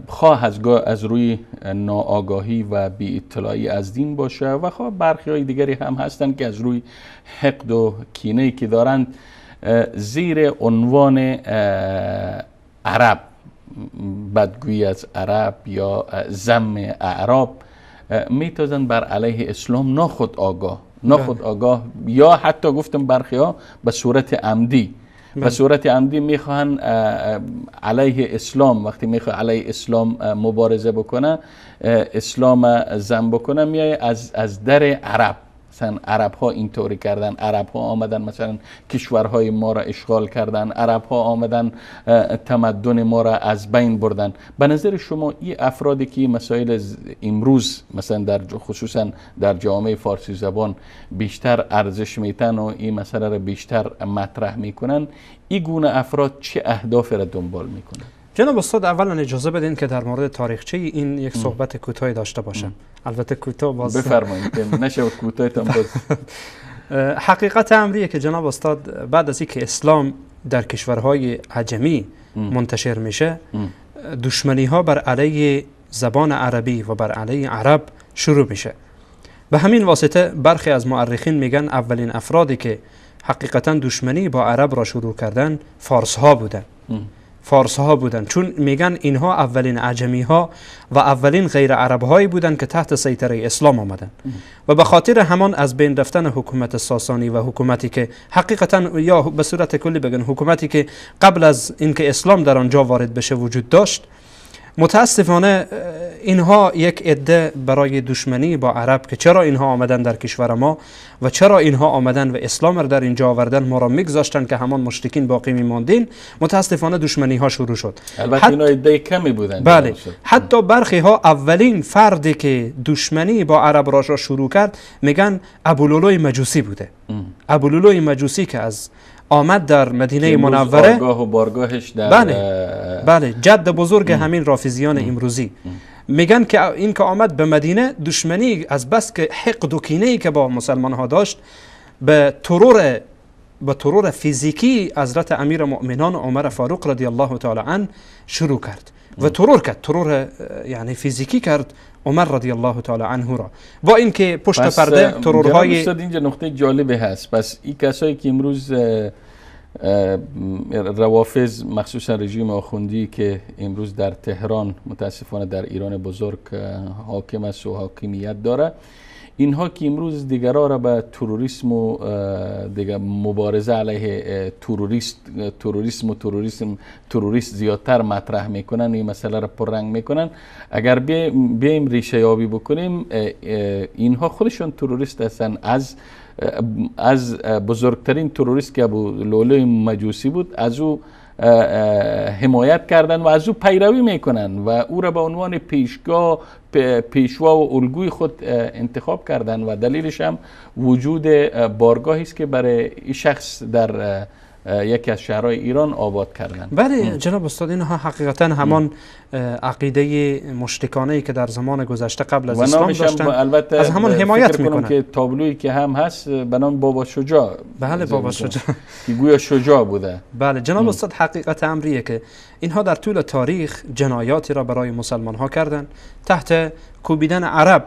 خواه از روی ناآگاهی و بی اطلاعی از دین باشه و خواه برخی های دیگری هم هستند که از روی حقد و کینه‌ای که دارند زیر عنوان عرب بدگویی از عرب یا ذم اعراب میتازن بر علیه اسلام ناخود آگاه یا حتی گفتم برخی ها به صورت عمدی به صورت عمدی میخواهن علیه اسلام، وقتی میخواه علیه اسلام مبارزه بکنه، اسلام ذم بکنه، میای از در عرب. مثلا عرب ها اینطوری کردن، عرب ها آمدن مثلا کشورهای ما را اشغال کردن، عرب ها آمدن تمدن ما را از بین بردن. به نظر شما این افرادی که مسائل امروز مثلا خصوصا در جامعه فارسی زبان بیشتر ارزش میتن و این مسئله را بیشتر مطرح میکنن، این گونه افراد چه اهدافی را دنبال میکنن؟ جناب استاد، اولا اجازه بدین که در مورد تاریخچه این یک صحبت کوتاهی داشته باشم. البته کوتاه باز بفرمایید که نشود کوتاهتون باز. حقیقت امریه که جناب استاد بعد از اینکه اسلام در کشورهای عجمی منتشر میشه، دشمنی ها بر علیه زبان عربی و بر علیه عرب شروع میشه. به همین واسطه برخی از مورخین میگن اولین افرادی که حقیقتا دشمنی با عرب را شروع کردن فارس ها بودن، چون میگن اینها اولین عجمی ها و اولین غیر عرب هایی بودن که تحت سیطره اسلام آمدن و به خاطر همان از بین رفتن حکومت ساسانی و حکومتی که حقیقتا یا به صورت کلی بگن حکومتی که قبل از اینکه اسلام در آنجا وارد بشه وجود داشت، متاسفانه اینها یک عده برای دشمنی با عرب که چرا اینها آمدن در کشور ما و چرا اینها آمدن و اسلام را در اینجا آوردن، ما را میگذاشتن که همان مشرکین باقی میماندین، متاسفانه دشمنی ها شروع شد. البته اینا عده کمی بودن. بله، حتی برخی ها اولین فردی که دشمنی با عرب را شروع کرد میگن ابولولوی مجوسی بوده. ابولولوی مجوسی که از آمد در مدینه منوره، آرگاه و بارگاهش در بله جد بزرگ همین رافضیان امروزی، میگن که این که آمد به مدینه دشمنی از بس که حقد و کینه‌ای که با مسلمان ها داشت به ترور فیزیکی حضرت امیر مؤمنان عمر فاروق رضی الله تعالی عنه شروع کرد و ترور یعنی فیزیکی کرد عمر رضی الله تعالی عنه را، با اینکه پشت پرده ترورهای. استاد اینجا نقطه جالبی هست. پس این کسایی که امروز روافض مخصوصا رژیم آخوندی که امروز در تهران متاسفانه در ایران بزرگ حاکم است و حاکمیت داره، اینها که امروز دیگرها را به تروریسم و دیگر مبارزه علیه تروریست زیادتر مطرح میکنن، این مسئله را پررنگ میکنن. اگر بیایم ریشه یابی بکنیم، اینها خودشون تروریست هستن. از بزرگترین تروریست که ابو لؤلؤ مجوسی بود، از او حمایت کردن و از او پیروی میکنن و او را به عنوان پیشوا و الگوی خود انتخاب کردن و دلیلش هم وجود بارگاهی است که برای این شخص در یکی از شهرهای ایران آباد کردن. بله جناب استاد، اینها حقیقتا همان عقیده مشرکانه‌ای که در زمان گذشته قبل از اسلام داشتن، البته از همان حمایت میکنن. که تابلویی که هم هست به نام بابا شجاع، بله بابا شجاع که گویا شجاع بوده. بله جناب استاد، حقیقت امریه که اینها در طول تاریخ جنایاتی را برای مسلمان ها کردن تحت کوبیدن عرب.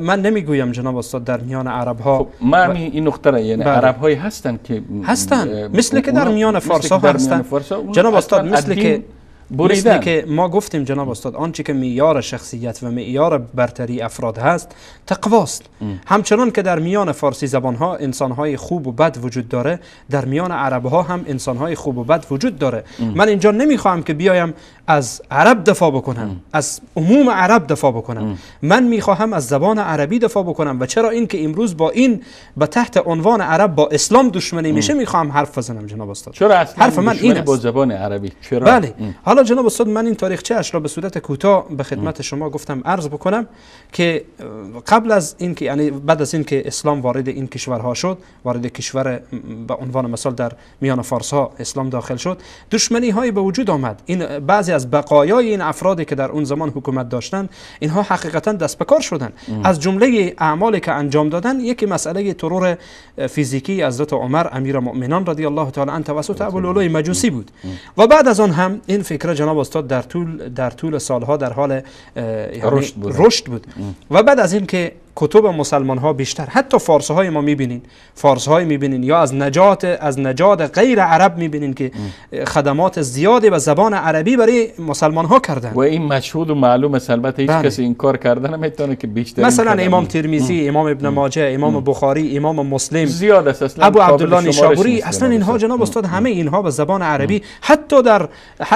من نمیگویم جناب استاد در میان عرب ها، خب من این نقطه را یعنی عرب هایی هستن که مثل که در میان فارس ها هستن جناب استاد، مثل که ما گفتیم جناب استاد، آنچه که معیار شخصیت و معیار برتری افراد هست تقواست. همچنان که در میان فارسی زبان ها انسان های خوب و بد وجود داره، در میان عرب ها هم انسان های خوب و بد وجود داره. من اینجا نمیخوام که بیایم از عرب دفاع بکنم، از عموم عرب دفاع بکنم، من میخواهم از زبان عربی دفاع بکنم و چرا این که امروز با این به تحت عنوان عرب با اسلام دشمنی میشه میخوام حرف بزنم جناب استاد. چرا اصلا حرف من این با زبان عربی؟ چرا؟ بله. حالا جناب استاد، من این تاریخچه اش را به صورت کوتاه به خدمت شما گفتم عرض بکنم که قبل از این که یعنی بعد از این که اسلام وارد این کشورها شد، وارد کشور به عنوان مثال در میان فارس ها اسلام داخل شد، دشمنی هایی به وجود آمد. این بعضی از بقایای این افرادی که در اون زمان حکومت داشتن، اینها حقیقتا دست به کار شدن. از جمله اعمالی که انجام دادن یکی مسئله ترور فیزیکی حضرت عمر امیر مؤمنان رضی الله تعالی عنه توسط ابولؤلؤ مجوسی بود و بعد از آن هم این فکر جناب استاد در طول سالها در حال رشد بود و بعد از این که کتب مسلمان ها بیشتر، حتی فارسی های ما میبینین، فارسی های میبینین یا از نجات غیر عرب میبینین که خدمات زیادی به زبان عربی برای مسلمان ها کردن و این مشهود و معلوم است. البته هیچ کسی این کار کردن نمیتونه که بیشتر. مثلا امام ترمذی، امام ابن ماجه، امام بخاری، امام مسلم، زیاد است اصلا، ابو عبدالله نیشابوری، اصلا اینها جناب استاد همه اینها به زبان عربی، حتی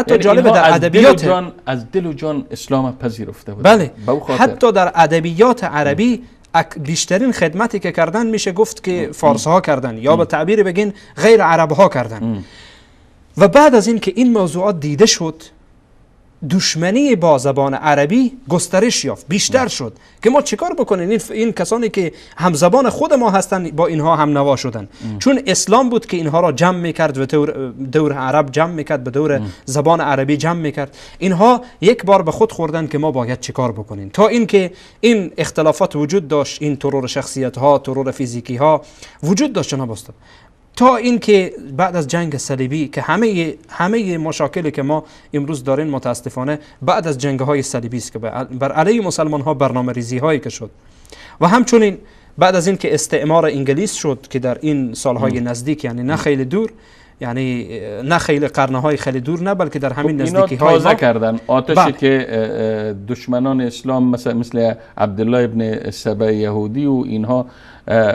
یعنی جالب در ادبیات از دل و جان اسلام پذیرفته بود. بله، حتی در ادبیات عربی بیشترین خدمتی که کردن میشه گفت که فارسی ها کردن، یا به تعبیر بگین غیر عرب ها کردن. و بعد از این که این موضوعات دیده شد، دشمنی با زبان عربی گسترش یافت، بیشتر شد که ما چیکار بکنیم. این کسانی که هم زبان خود ما هستن با اینها هم نوا شدن، چون اسلام بود که اینها را جمع میکرد و دور عرب جمع میکرد، به دور زبان عربی جمع میکرد. اینها یک بار به خود خوردن که ما باید چیکار بکنیم. تا اینکه این اختلافات وجود داشت، این ترور شخصیت ها، ترور فیزیکی ها وجود داشت جناب استاد، تا اینکه بعد از جنگ صلیبی که همه مشاکلی که ما امروز داریم متاسفانه بعد از جنگ های صلیبی است که بر علیه مسلمان ها برنامه ریزی هایی که شد، و همچنین بعد از این که استعمار انگلیس شد که در این سالهای نزدیک، یعنی نه خیلی دور، یعنی نه خیلی قرنهای خیلی دور نه، بلکه در همین نزدیکی های تازه کردن آتشی که دشمنان اسلام مثل عبدالله ابن سبع یهودی و اینها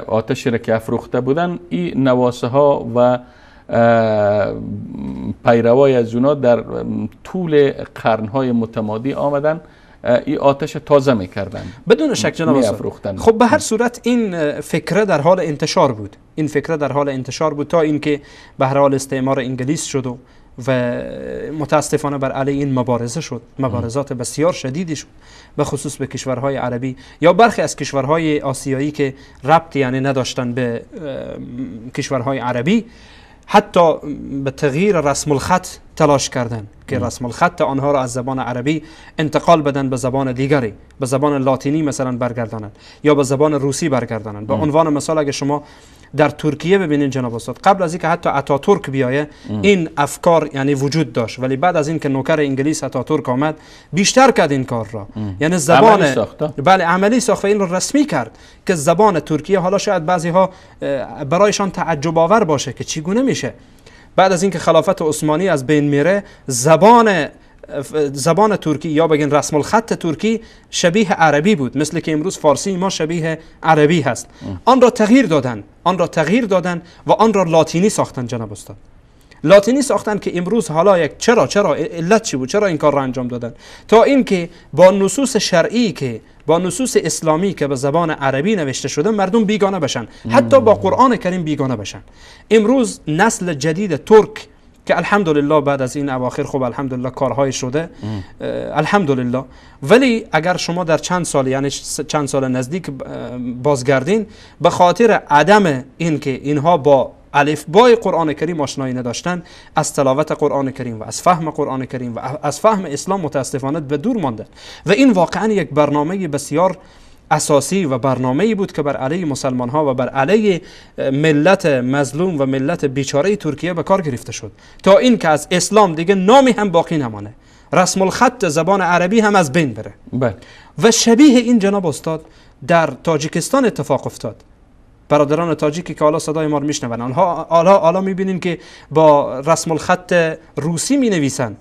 آتشی را که افروخته بودن، این نواسه ها و پیروای از اونا در طول قرنهای متمادی آمدن این آتش تازه میکردن بدون شک جناب استاد. خب به هر صورت این فکره در حال انتشار بود، این فکره در حال انتشار بود تا اینکه به هر حال استعمار انگلیس شد و متاسفانه بر علیه این مبارزه شد، مبارزات بسیار شدیدی شد، به خصوص به کشورهای عربی یا برخی از کشورهای آسیایی که ربطی یعنی نداشتن به کشورهای عربی، حتی به تغییر رسم الخط تلاش کردند که رسم الخط آنها را از زبان عربی انتقال بدن به زبان دیگری، به زبان لاتینی مثلا برگردانند یا به زبان روسی برگردانند. به عنوان مثال اگه شما در ترکیه ببینید جناب استاد، قبل از اینکه حتی اتاتورک بیایه این افکار یعنی وجود داشت، ولی بعد از اینکه نوکر انگلیس اتاتورک آمد بیشتر کرد این کار را، یعنی زبان بله عملی ساخت و این رو رسمی کرد که زبان ترکیه، حالا شاید بعضی ها برایشان تعجب آور باشه که چگونه میشه بعد از اینکه خلافت عثمانی از بین میره زبان ترکی یا بگین رسم الخط ترکی شبیه عربی بود، مثل که امروز فارسی ما شبیه عربی هست. آن را تغییر دادن و آن را لاتینی ساختن جناب استاد، لاتینی ساختن که امروز حالا چرا علت چی بود، چرا این کار را انجام دادن؟ تا اینکه با نصوص شرعی که با نصوص اسلامی که به زبان عربی نوشته شده مردم بیگانه بشن، حتی با قرآن کریم بیگانه بشن. امروز نسل جدید ترک که الحمدلله بعد از این اواخر خب الحمدلله کارهای شده الحمدلله، ولی اگر شما در چند سال یعنی چند سال نزدیک بازگردین، به خاطر عدم این که اینها با الفبای قرآن کریم آشنایی نداشتن، از تلاوت قرآن کریم و از فهم قرآن کریم و از فهم اسلام متاسفانه به دور ماندن. و این واقعا یک برنامه بسیار اساسی و برنامه‌ای بود که بر علیه مسلمان ها و بر علیه ملت مظلوم و ملت بیچاره ترکیه به کار گرفته شد، تا این که از اسلام دیگه نامی هم باقی نمانه، رسم الخط زبان عربی هم از بین بره. و شبیه این جناب استاد در تاجیکستان اتفاق افتاد. برادران تاجیکی که حالا صدای ما رو میشنون، آنها حالا میبینین که با رسم الخط روسی مینویسن،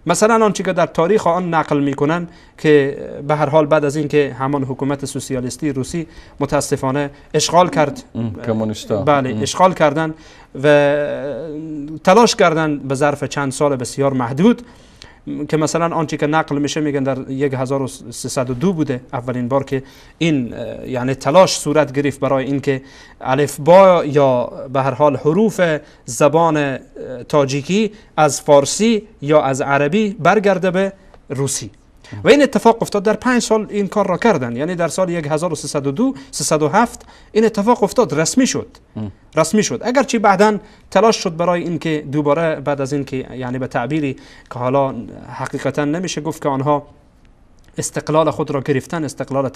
مثلا آنچه که در تاریخ آن نقل میکنن که به هر حال بعد از اینکه همان حکومت سوسیالیستی روسی متاسفانه اشغال کرد کمونیستا، بله اشغال کردن و تلاش کردن به ظرف چند سال بسیار محدود، که مثلا آنچه که نقل میشه میگن در 1302 بوده اولین بار که این یعنی تلاش صورت گرفت برای اینکه الفبا یا به هر حال حروف زبان تاجیکی از فارسی یا از عربی برگرده به روسی. و این اتفاق افتاد در 5 سال این کار را کردن، یعنی در سال 1307 این اتفاق افتاد، رسمی شد اگرچه بعداً تلاش شد برای اینکه دوباره بعد از اینکه یعنی به تعبیری که حالا حقیقتا نمیشه گفت که آنها استقلال خود را گرفتن، استقلال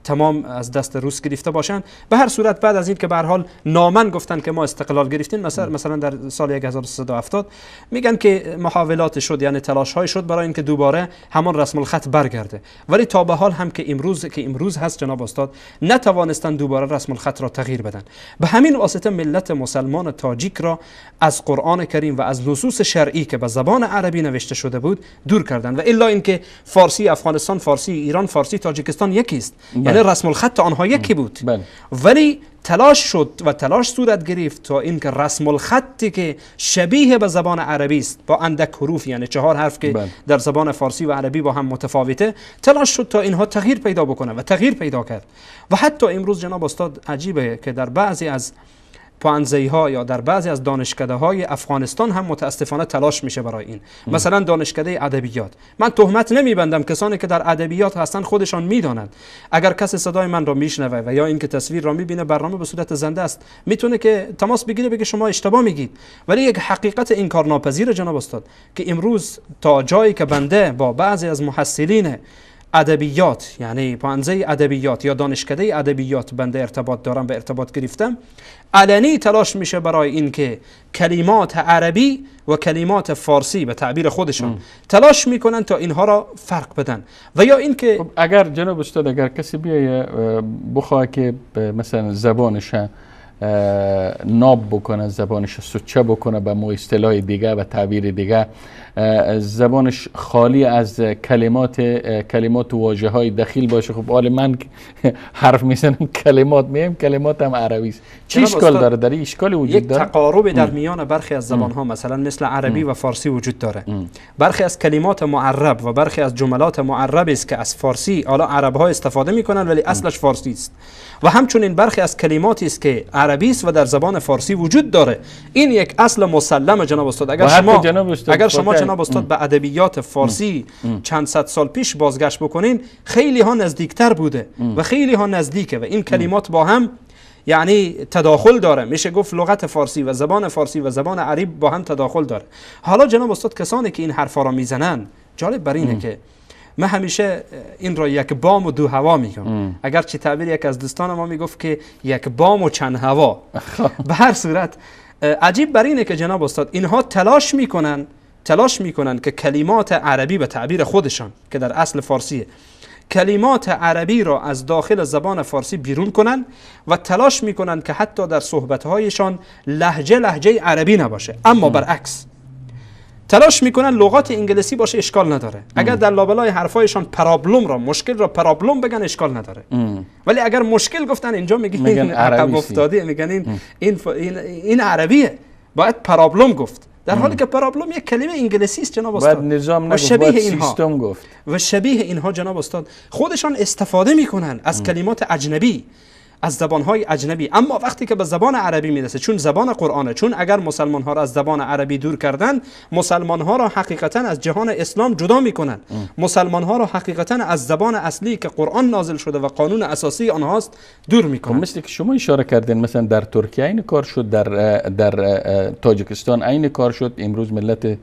تمام از دست روس گرفته باشند. به هر صورت بعد از این که به هر حال نامن گفتن که ما استقلال گرفتیم، مثلا در سال 1370 میگن که محاولات شد، یعنی تلاش های شد برای اینکه دوباره همان رسم الخط برگرده، ولی تا به حال هم که امروز هست جناب استاد نتوانستند دوباره رسم الخط را تغییر بدن. به همین واسطه ملت مسلمان تاجیک را از قرآن کریم و از نصوص شرعی که به زبان عربی نوشته شده بود دور کردند. و الا اینکه فارسی افغانستان، فارسی ایران، فارسی تاجیکستان یکی است، یعنی رسم الخط آنها یکی بود. ولی تلاش شد و تلاش صورت گرفت تا اینکه رسم الخطی که شبیه به زبان عربی است با اندک حروف، یعنی 4 حرف که در زبان فارسی و عربی با هم متفاوته، تلاش شد تا اینها تغییر پیدا بکنه و تغییر پیدا کرد. و حتی امروز جناب استاد عجیبه که در بعضی از پانزی‌ها یا در بعضی از دانشکده‌های افغانستان هم متاسفانه تلاش میشه برای این. مثلا دانشکده ادبیات، من تهمت نمیبندم، کسانی که در ادبیات هستن خودشان میدانند. اگر کسی صدای من را میشنوه و یا اینکه تصویر را میبینه، برنامه به صورت زنده است، میتونه که تماس بگیره بگه شما اشتباه میگید. ولی یک حقیقت انکارناپذیر جناب استاد که امروز تا جایی که بنده با بعضی از محصلین ادبیات، یعنی پانزه ادبیات یا دانشکده ادبیات بنده ارتباط دارم و ارتباط گرفتم، علنی تلاش میشه برای اینکه کلمات عربی و کلمات فارسی به تعبیر خودشون تلاش میکنن تا اینها را فرق بدن. و یا اینکه اگر جناب استاد اگر کسی بیایه بخواه که مثلا زبانش ناب بکنه، زبانش سوچه بکنه به مو اصطلاح دیگه و تعبیر دیگه، زبانش خالی از کلمات و واژه های دخیل باشه، خب حال من حرف میزنم کلمات میم، کلمات هم عربی است، چی اشکال داره؟ در این اشکالی وجود داره؟ یک تقارب در میان برخی از زبان ها مثلا مثل عربی و فارسی وجود داره. برخی از کلمات معرب و برخی از جملات معرب است که از فارسی حالا عرب ها استفاده میکنن ولی اصلش فارسی است. و همچنین برخی از کلماتی است که عربی است و در زبان فارسی وجود داره. این یک اصل مسلمه جناب استاد. اگر شما جناب استاد به ادبیات فارسی چند صد سال پیش بازگشت بکنین، خیلی ها نزدیکتر بوده و خیلی ها نزدیکه و این کلمات با هم یعنی تداخل داره. میشه گفت لغت فارسی و زبان عربی با هم تداخل داره. حالا جناب استاد کسانی که این حرفا را میزنن، جالب بر اینه که من همیشه این را یک بام و دو هوا میگم، اگرچه تعبیر یک از دوستان ما میگفت که یک بام و چند هوا. به هر صورت عجیب بر اینه که جناب استاد اینها تلاش میکنن که کلمات عربی به تعبیر خودشان که در اصل فارسیه، کلمات عربی را از داخل زبان فارسی بیرون کنن و تلاش میکنن که حتی در صحبتهایشان لهجه عربی نباشه. اما برعکس تلاش میکنن لغات انگلیسی باشه، اشکال نداره. اگر در لابلای حرفایشان مشکل را پرابلم بگن، اشکال نداره. ولی اگر مشکل گفتن اینجا میگن عقب افتاده، میگن این عربیه، باید پرابلم گفت، در حالی که پرابلم یک کلمه انگلیسی است جناب استاد. نظام نگفت، باید سیستم گفت. و شبیه اینها جناب استاد خودشان استفاده میکنن از کلمات اجنبی، از زبانهای اجنبی. اما وقتی که به زبان عربی میرسه، چون زبان قرآنه، چون اگر مسلمان ها را از زبان عربی دور کردن، مسلمان ها را حقیقتا از جهان اسلام جدا میکنن، مسلمان ها را حقیقتا از زبان اصلی که قرآن نازل شده و قانون اساسی آنهاست دور میکنن. مثل که شما اشاره کردین، مثلا در ترکیه این کار شد، در تاجیکستان این کار شد. امروز ملت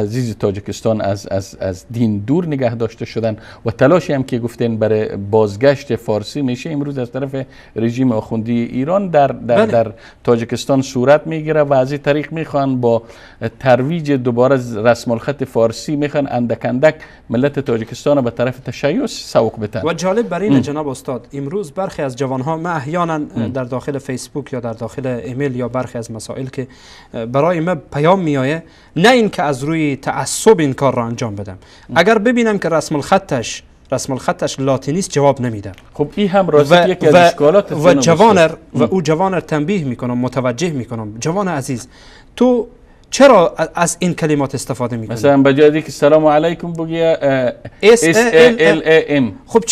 عزیز تاجیکستان از دین دور نگه داشته شدن و تلاشی هم که گفتین برای بازگشت فارسی میشه امروز از طرف رژیم آخوندی ایران در تاجیکستان صورت میگیره و از این طریق میخوان با ترویج دوباره رسم الخط فارسی میخوان اندک ملت تاجیکستان به طرف تشیع سوق بدن. و جالب بر اینه جناب استاد، امروز برخی از جوانها، من احیانا در داخل فیسبوک یا در داخل ایمیل یا برخی از مسائل که برای من پیام میایه، نه این که از روی تعصب این کار را انجام بدم، اگر ببینم که رسم الخطش لاتینیست جواب نمیدم. خب این هم راست یکی از اشکالات و جوانر تنبیه میکنم، متوجه میکنم، جوان عزیز تو چرا از این کلمات استفاده میکنی؟ مثلا بجای که سلام علیکم بگی SALAM. خب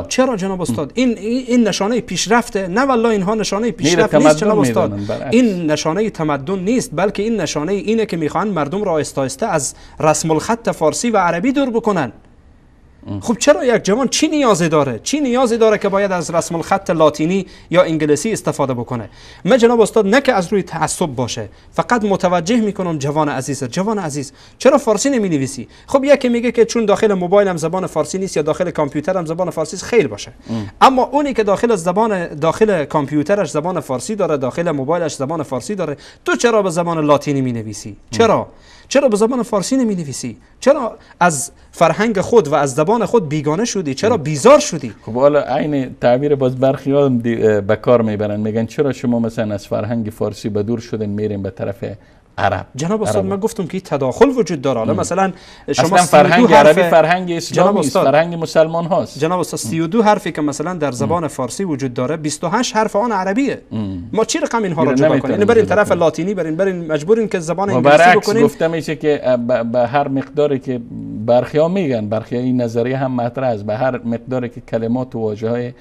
چرا جناب استاد؟ این نشانه پیشرفته؟ نه والله اینها نشانه پیشرفت نیست جناب استاد. این نشانه تمدن نیست، بلکه این نشانه اینه که میخوان مردم را آهسته آهسته از رسم الخط فارسی و عربی دور بکنن. خب چرا یک جوان چی نیازی داره؟ چی نیازی داره که باید از رسم الخط لاتینی یا انگلیسی استفاده بکنه؟ من جناب استاد نه که از روی تعصب باشه، فقط متوجه میکنم جوان عزیز چرا فارسی نمینویسی؟ خب یکی میگه که چون داخل موبایلم زبان فارسی نیست یا داخل کامپیوترم زبان فارسی است، خیر باشه. اما اونی که داخل کامپیوترش زبان فارسی داره، داخل موبایلش زبان فارسی داره، تو چرا به زبان لاتینی مینویسی؟ چرا به زبان فارسی نمی نویسی؟ چرا از فرهنگ خود و از زبان خود بیگانه شدی؟ چرا بیزار شدی؟ خب حالا عین تعبیر باز برخی ها به کار میبرن، میگن چرا شما مثلا از فرهنگ فارسی به دور شدین میرین به طرف عرب؟ جناب استاد من گفتم که تداخل وجود داره. حالا مثلا شما اصلا فرهنگ عربی فرهنگ اسلامی است، فرهنگ مسلمان هاست. جناب استاد 32 حرفی که مثلا در زبان فارسی وجود داره 28 حرف آن عربیه. ما چی رقم اینها را جدا کنیم؟ یعنی برین طرف لاتینی برین مجبورین که زبان انگلیسی بکنین. گفته میشه که به هر مقداری که برخیا میگن، برخیا این نظریه هم مطرح است، به هر مقداری که کلمات و واژه‌های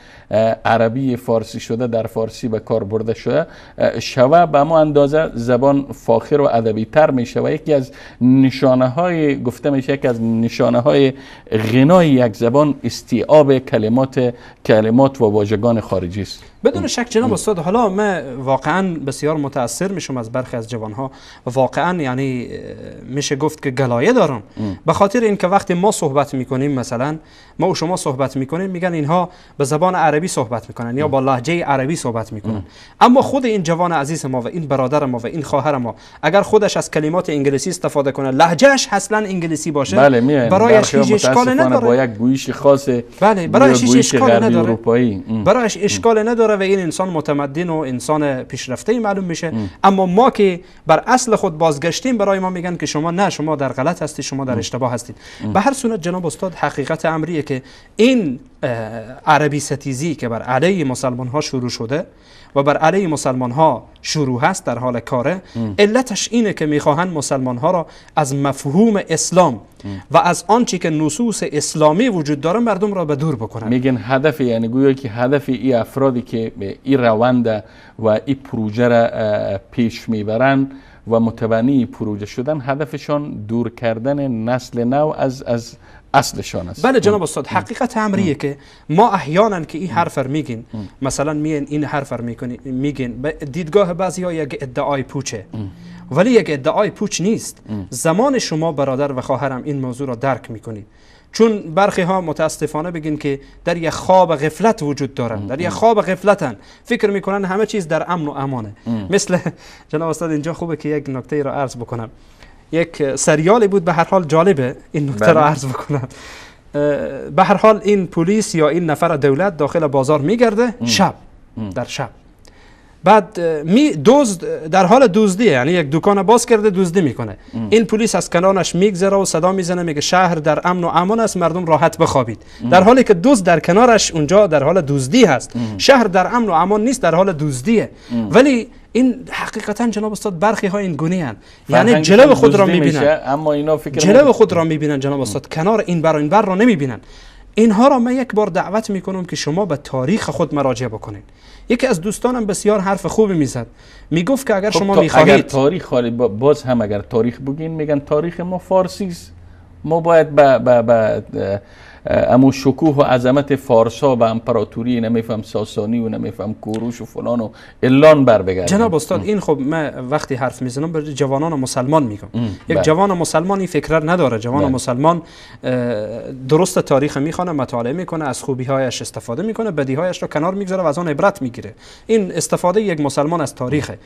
عربی فارسی شده در فارسی به کار برده شده شوه، به همون اندازه زبان فاخر و ادبی تر میشه و یکی از نشانه های گفته میشه که از نشانه های غنای یک زبان استیعاب کلمات و واژگان خارجی است. بدون شک جناب استاد. حالا من واقعا بسیار متاثر میشم از برخی از جوانها و واقعا یعنی میشه گفت که گلایه دارم به خاطر اینکه وقتی ما صحبت میکنیم، مثلا ما و شما صحبت میکنیم، میگن اینها به زبان عربی صحبت میکنن یا با لهجه عربی صحبت میکنن. اما خود این جوان عزیز ما و این برادر ما و این خواهر ما اگر خودش از کلمات انگلیسی استفاده کنه، لهجهش اصلا انگلیسی باشه، برایش هیچ اشکال نداره. با یک گویش خاص، برایش هیچ اشکال نداره. برایش اشکال نداره و این انسان متمدن و انسان پیشرفته معلوم میشه. اما ما که بر اصل خود بازگشتیم، برای ما میگن که شما در غلط هستید، شما در اشتباه هستید. به هر صورت جناب استاد حقیقت امریه که این عربی ستیزی که بر علیه مسلمان ها شروع شده و بر علیه مسلمان ها شروع هست در حال کاره، علتش اینه که میخواهند مسلمان ها را از مفهوم اسلام و از آنچه که نصوص اسلامی وجود داره مردم را به دور بکنن. میگن هدف، یعنی گویا که هدف این افرادی که این روند و این پروژه را پیش میبرن و متبنی پروژه شدن، هدفشان دور کردن نسل نو از اصلشان است. بله جناب استاد. حقیقت امریه که ما احیانا که این حرف رو میگین، مثلا این حرف رو میگین، به دیدگاه بعضی ها یک ادعای پوچه، ولی یک ادعای پوچ نیست. زمان شما برادر و خواهرم این موضوع را درک میکنید، چون برخی ها متاسفانه بگین که در یک خواب غفلت وجود دارن، در یک خواب غفلتن، فکر میکنن همه چیز در امن و امانه. مثل جناب استاد اینجا خوبه که یک نکته را عرض بکنم. یک سریالی بود، به هر حال جالبه این نکته را عرض بکنم. به هر حال این پلیس یا این نفر دولت داخل بازار میگرده در شب، بعد دزد در حال دزدیه، یعنی یک دکان باز کرده دزدی میکنه. این پلیس از کنارش میگذره و صدا میزنه، میگه شهر در امن و امان است، مردم راحت بخوابید. در حالی که دزد در کنارش اونجا در حال دزدی هست. شهر در امن و امان نیست، در حال دزدیه. ولی این حقیقتا جناب استاد برخی ها این گونه اند، یعنی جلو خود را میبینن، اما اینا فکر جلو خود را میبینن جناب استاد، کنار این بر و این بر را نمیبینن. اینها را من یک بار دعوت میکنم که شما به تاریخ خود مراجعه بکنید. یکی از دوستانم بسیار حرف خوبی میزد، میگفت که اگر شما میخواهید اگر تاریخ باز هم اگر تاریخ بگین، میگن تاریخ ما فارسی است، ما باید به امو شکوه و عظمت فارسا و امپراتوری نمیفهم ساسانی و نمیفهم کوروش و فلان و الان بر بگردیم. جناب استاد این خب من وقتی حرف میزنم به جوانان مسلمان میگم. یک جوان مسلمان این فکر نداره. جوان مسلمان درست تاریخ میخونه، مطالعه میکنه، از خوبی هایش استفاده میکنه، بدی هایش رو کنار میگذاره و از آن عبرت میگیره. این استفاده یک مسلمان از تاریخه.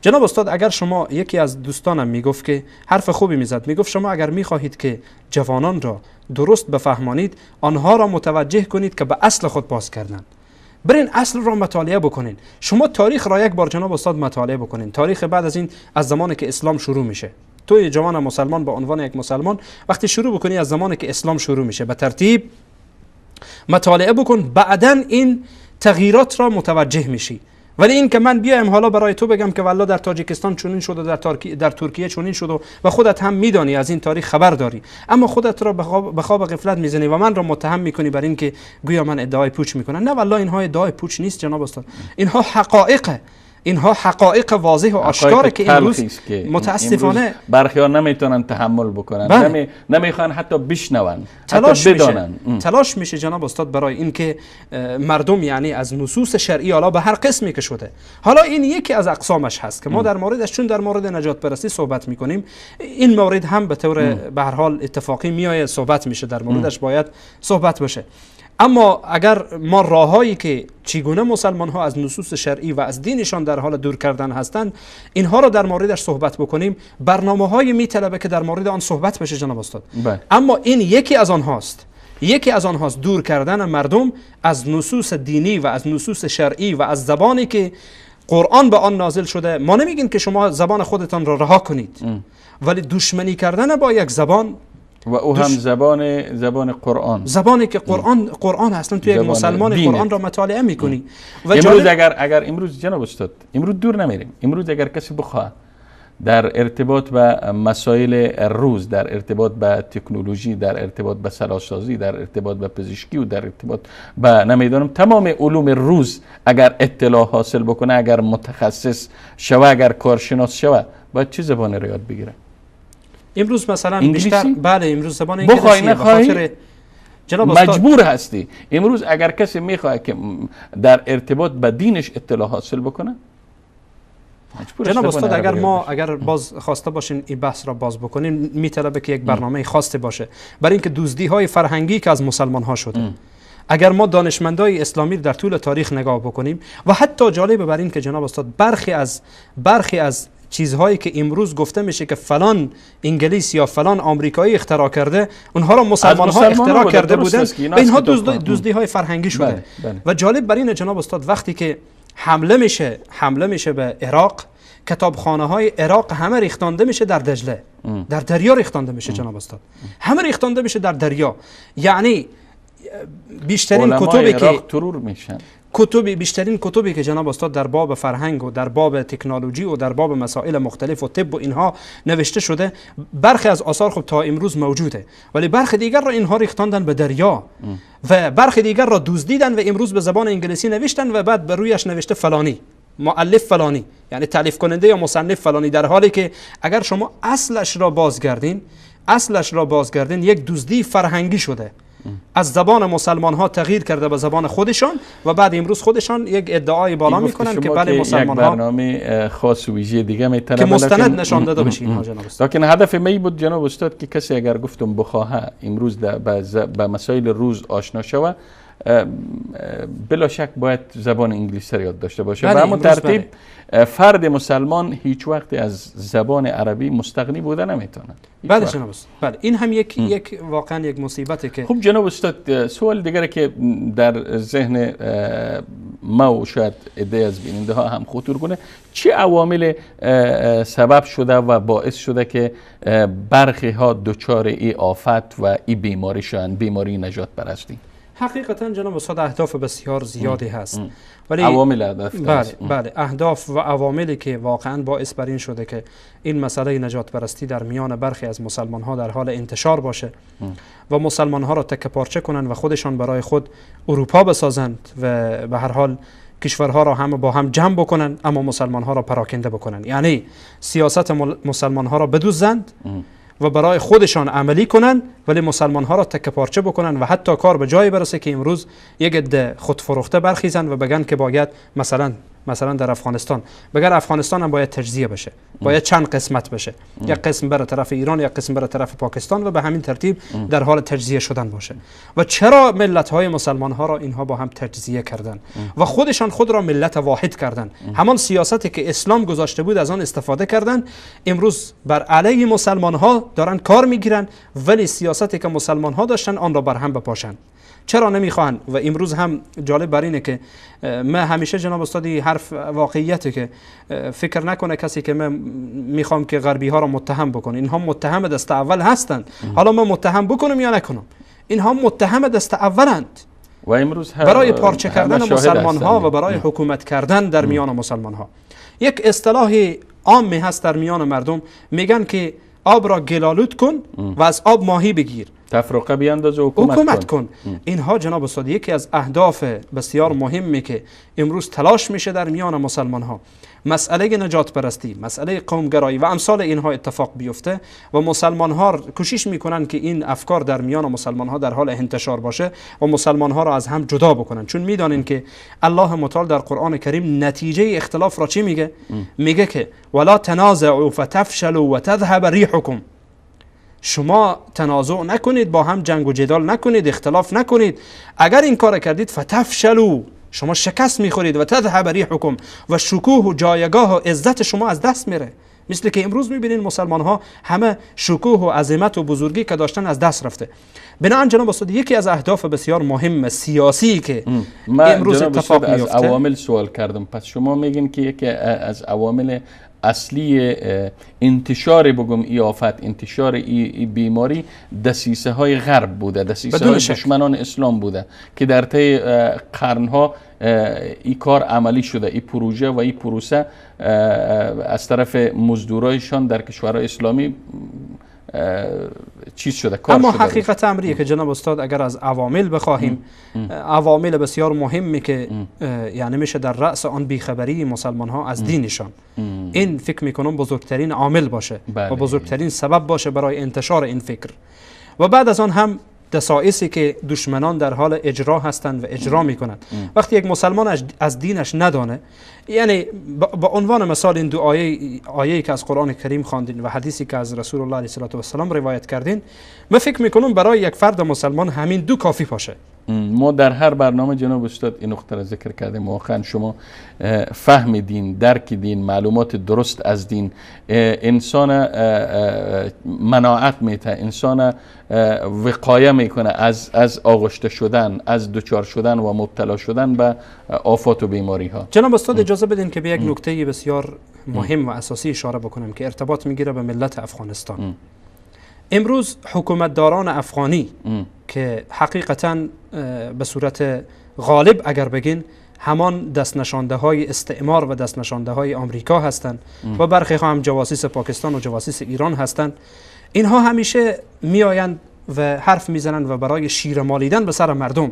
جناب استاد اگر شما، یکی از دوستانم میگفت که حرف خوبی میزد، میگفت شما اگر میخواهید که جوانان را درست بفهمانید، آنها را متوجه کنید که به اصل خود باز کردن. برین اصل را مطالعه بکنین. شما تاریخ را یک بار جناب استاد مطالعه بکنین. تاریخ بعد از این، از زمانی که اسلام شروع میشه، توی جوان مسلمان به عنوان یک مسلمان وقتی شروع بکنی از زمانی که اسلام شروع میشه، به ترتیب مطالعه بکن، بعدن این تغییرات را متوجه میشی. ولی این که من بیایم حالا برای تو بگم که والله در تاجیکستان چنین شد و در ترکیه چنین شد و خودت هم میدانی، از این تاریخ خبر داری، اما خودت را به خواب غفلت میزنی و من را متهم میکنی بر این که گویا من ادعای پوچ میکنم. نه والله اینها ادعای پوچ نیست جناب استاد، اینها حقایقه. اینها حقایق واضح و آشکاره که امروز متاسفانه برخی ها نمیتونن تحمل بکنن، بله. نمیخوان حتی بشنون، حتی بدانن. تلاش میشه جناب استاد برای اینکه مردم یعنی از نصوص شرعی حالا به هر قسمی که شده، حالا این یکی از اقسامش هست که ما در موردش چون در مورد نجات پرستی صحبت میکنیم، این مورد هم به طور به هر حال اتفاقی میایه صحبت میشه، در موردش باید صحبت بشه. اما اگر ما راههایی که چگونه مسلمان ها از نصوص شرعی و از دینشان در حال دور کردن هستند اینها را در موردش صحبت بکنیم، برنامه های میطلبه که در مورد آن صحبت بشه جناب استاد. اما این یکی از آنهاست، یکی از آنهاست دور کردن مردم از نصوص دینی و از نصوص شرعی و از زبانی که قرآن به آن نازل شده. ما نمیگیم که شما زبان خودتان را رها کنید، ولی دشمنی کردن با یک زبان و او هم زبان قرآن، زبانی که قرآن اصلا توی یک مسلمان قرآن را مطالعه میکنی. و امروز اگر امروز جناب استاد امروز دور نمیریم، امروز اگر کسی بخواه در ارتباط به مسائل روز، در ارتباط به تکنولوژی، در ارتباط به سلاسازی، در ارتباط به پزشکی و در ارتباط به نمیدونم تمام علوم روز اگر اطلاع حاصل بکنه، اگر متخصص شوه، اگر کارشناس شوه، باید چه زبانی را یاد بگیره؟ امروز مثلا انگلیسی؟ بیشتر بله امروز زبان انگلیسی بخوای نخواهی جناب مجبور هستی. امروز اگر کسی میخواد که در ارتباط به دینش اطلاع حاصل بکنه، جناب استاد اگر باز خواسته باشین این بحث را باز بکنین، میطلبه که یک برنامه خاصی باشه برای اینکه دزدی های فرهنگی که از مسلمان ها شده. اگر ما دانشمندای اسلامی در طول تاریخ نگاه بکنیم و حتی جالبه بر این که جناب استاد برخی از چیزهایی که امروز گفته میشه که فلان انگلیس یا فلان آمریکایی اختراع کرده، اونها را مسلمان ها اختراع کرده بودن و اینها دزدی های فرهنگی شده. و جالب بر این جناب استاد وقتی که حمله میشه به عراق، کتابخانه های عراق همه ریختانده میشه در دجله، در دریا ریختانده میشه جناب استاد، همه ریختانده میشه در دریا. یعنی بیشترین کتبی که ترور میشن، بیشترین کتبی که جناب استاد در باب فرهنگ و در باب تکنولوژی و در باب مسائل مختلف و طب و اینها نوشته شده، برخی از آثار خب تا امروز موجوده، ولی برخی دیگر را اینها ریختاندن به دریا و برخی دیگر را دزدیدن و امروز به زبان انگلیسی نوشتن و بعد به رویش نوشته فلانی، مؤلف فلانی، یعنی تالیف کننده یا مصنف فلانی، در حالی که اگر شما اصلش را بازگردین یک دزدی فرهنگی شده، از زبان مسلمان ها تغییر کرده به زبان خودشان و بعد امروز خودشان یک ادعای بالا میکنن که بله مسلمان ها یک برنامه خاص و ویژه دیگه میطلبه که مستند نشان داده بشه اینها جناب استاد. لکن هدف می بود جناب استاد که کسی اگر گفتم بخواه امروز به مسائل روز آشنا شوه، بلا شک باید زبان انگلیسی را یاد داشته باشه. به همون ترتیب فرد مسلمان هیچ وقت از زبان عربی مستغنی بوده نمیتونه. بله جناب استاد، بله این هم یک واقعا یک مصیبته که خب جناب استاد سوال دیگری که در ذهن ما و شاید عده از بیننده ها هم خطور کنه، چه عوامل سبب شده و باعث شده که برخی ها دچار ای آفت و ای بیماری شدن، بیماری نجات پرستی؟ حقیقتا جناب استاد اهداف بسیار زیادی هست، ولی عوامل اهداف بله اهداف و عواملی که واقعا باعث بر این شده که این مسئله نجات پرستی در میان برخی از مسلمان ها در حال انتشار باشه و مسلمان ها را تکه پارچه کنند و خودشان برای خود اروپا بسازند و به هر حال کشورها را هم با هم جمع بکنند اما مسلمان ها را پراکنده بکنند، یعنی سیاست مسلمان ها را بدوزند و برای خودشان عملی کنن ولی مسلمان ها را تکه پارچه بکنن و حتی کار به جایی برسه که امروز یک عده خودفروخته برخیزن و بگن که باید مثلا در افغانستان بگن افغانستان هم باید تجزیه بشه، باید چند قسمت بشه، یک قسم بره طرف ایران، یک قسم بره طرف پاکستان و به همین ترتیب در حال تجزیه شدن باشه. و چرا ملت های مسلمان ها را اینها با هم تجزیه کردن و خودشان خود را ملت واحد کردن، همان سیاستی که اسلام گذاشته بود از آن استفاده کردن، امروز بر علیه مسلمان ها دارن کار میگیرن ولی سیاستی که مسلمان ها داشتن آن را بر هم بپاشند. چرا نمیخوان؟ و امروز هم جالب بر اینه که من همیشه جناب استادی حرف واقعیته که فکر نکنه کسی که من میخوام که غربی ها را متهم بکنه، اینها متهم دست اول هستند. حالا من متهم بکنم یا نکنم، اینها متهم دست اولند و امروز برای پارچه کردن مسلمان ها و برای حکومت کردن در میان مسلمان ها. یک اصطلاح عامی هست در میان مردم، میگن که آب را گلالود کن و از آب ماهی بگیر. تفرقه بیانداز و حکومت کن. اینها جناب استاد یکی از اهداف بسیار مهمی که امروز تلاش میشه در میان مسلمان ها، مسئله نجات پرستی، مسئله قومگرایی و امثال اینها اتفاق بیفته و مسلمان ها کوشش میکنن که این افکار در میان مسلمان ها در حال انتشار باشه و مسلمان ها را از هم جدا بکنن، چون میدانین که الله متعال در قرآن کریم نتیجه اختلاف را چی میگه؟ میگه که ولا تنازعوا فتفشلوا وتذهب ریحکم، شما تنازع نکنید، با هم جنگ و جدال نکنید، اختلاف نکنید، اگر این کار کردید فتفشلوا، شما شکست میخورید، و تذهب ریحکم، و شکوه و جایگاه و عزت شما از دست میره. مثل که امروز میبینین مسلمان ها همه شکوه و عظمت و بزرگی که داشتن از دست رفته. بنابراین جناب استاد یکی از اهداف بسیار مهم سیاسی که امروز اتفاق میفته، از عوامل سوال کردم، پس شما میگین که یکی از عوامل اصلی انتشار بگم ای آفت، انتشار ای بیماری دسیسه های غرب بوده، دسیسه های دشمنان اسلام بوده که در طی قرنها ای کار عملی شده، ای پروژه و ای پروسه از طرف مزدورایشان در کشورهای اسلامی چیز شده، کار اما شده. حقیقت امریه که جناب استاد اگر از عوامل بخواهیم، عوامل بسیار مهمی که یعنی میشه در رأس آن بیخبری مسلمان ها از دینشان، این فکر میکنم بزرگترین عامل باشه و بزرگترین سبب باشه برای انتشار این فکر. و بعد از آن هم دسایسی که دشمنان در حال اجرا هستند و اجرا میکنند. وقتی یک مسلمان از دینش ندانه، یعنی با عنوان مثال این دو آیه‌ای که از قرآن کریم خواندین و حدیثی که از رسول الله علیه و سلام روایت کردین، من فکر میکنم برای یک فرد مسلمان همین دو کافی باشه. ما در هر برنامه جناب استاد این نقطه را ذکر کردیم، واقعا شما فهم دین، درک دین، معلومات درست از دین انسان مناعت میته، انسان وقایه میکنه از آغشته شدن، از دچار شدن و مبتلا شدن به آفات و بیماری ها. جناب استاد اجازه بدین که به یک نکته بسیار مهم و اساسی اشاره بکنم که ارتباط میگیره به ملت افغانستان. امروز حکومتداران افغانی که حقیقتاً به صورت غالب اگر بگین همان دست نشانده های استعمار و دست نشانده های آمریکا هستند و برخی هم جواسیس پاکستان و جواسیس ایران هستند، اینها همیشه میآیند و حرف میزنند و برای شیره مالیدن به سر مردم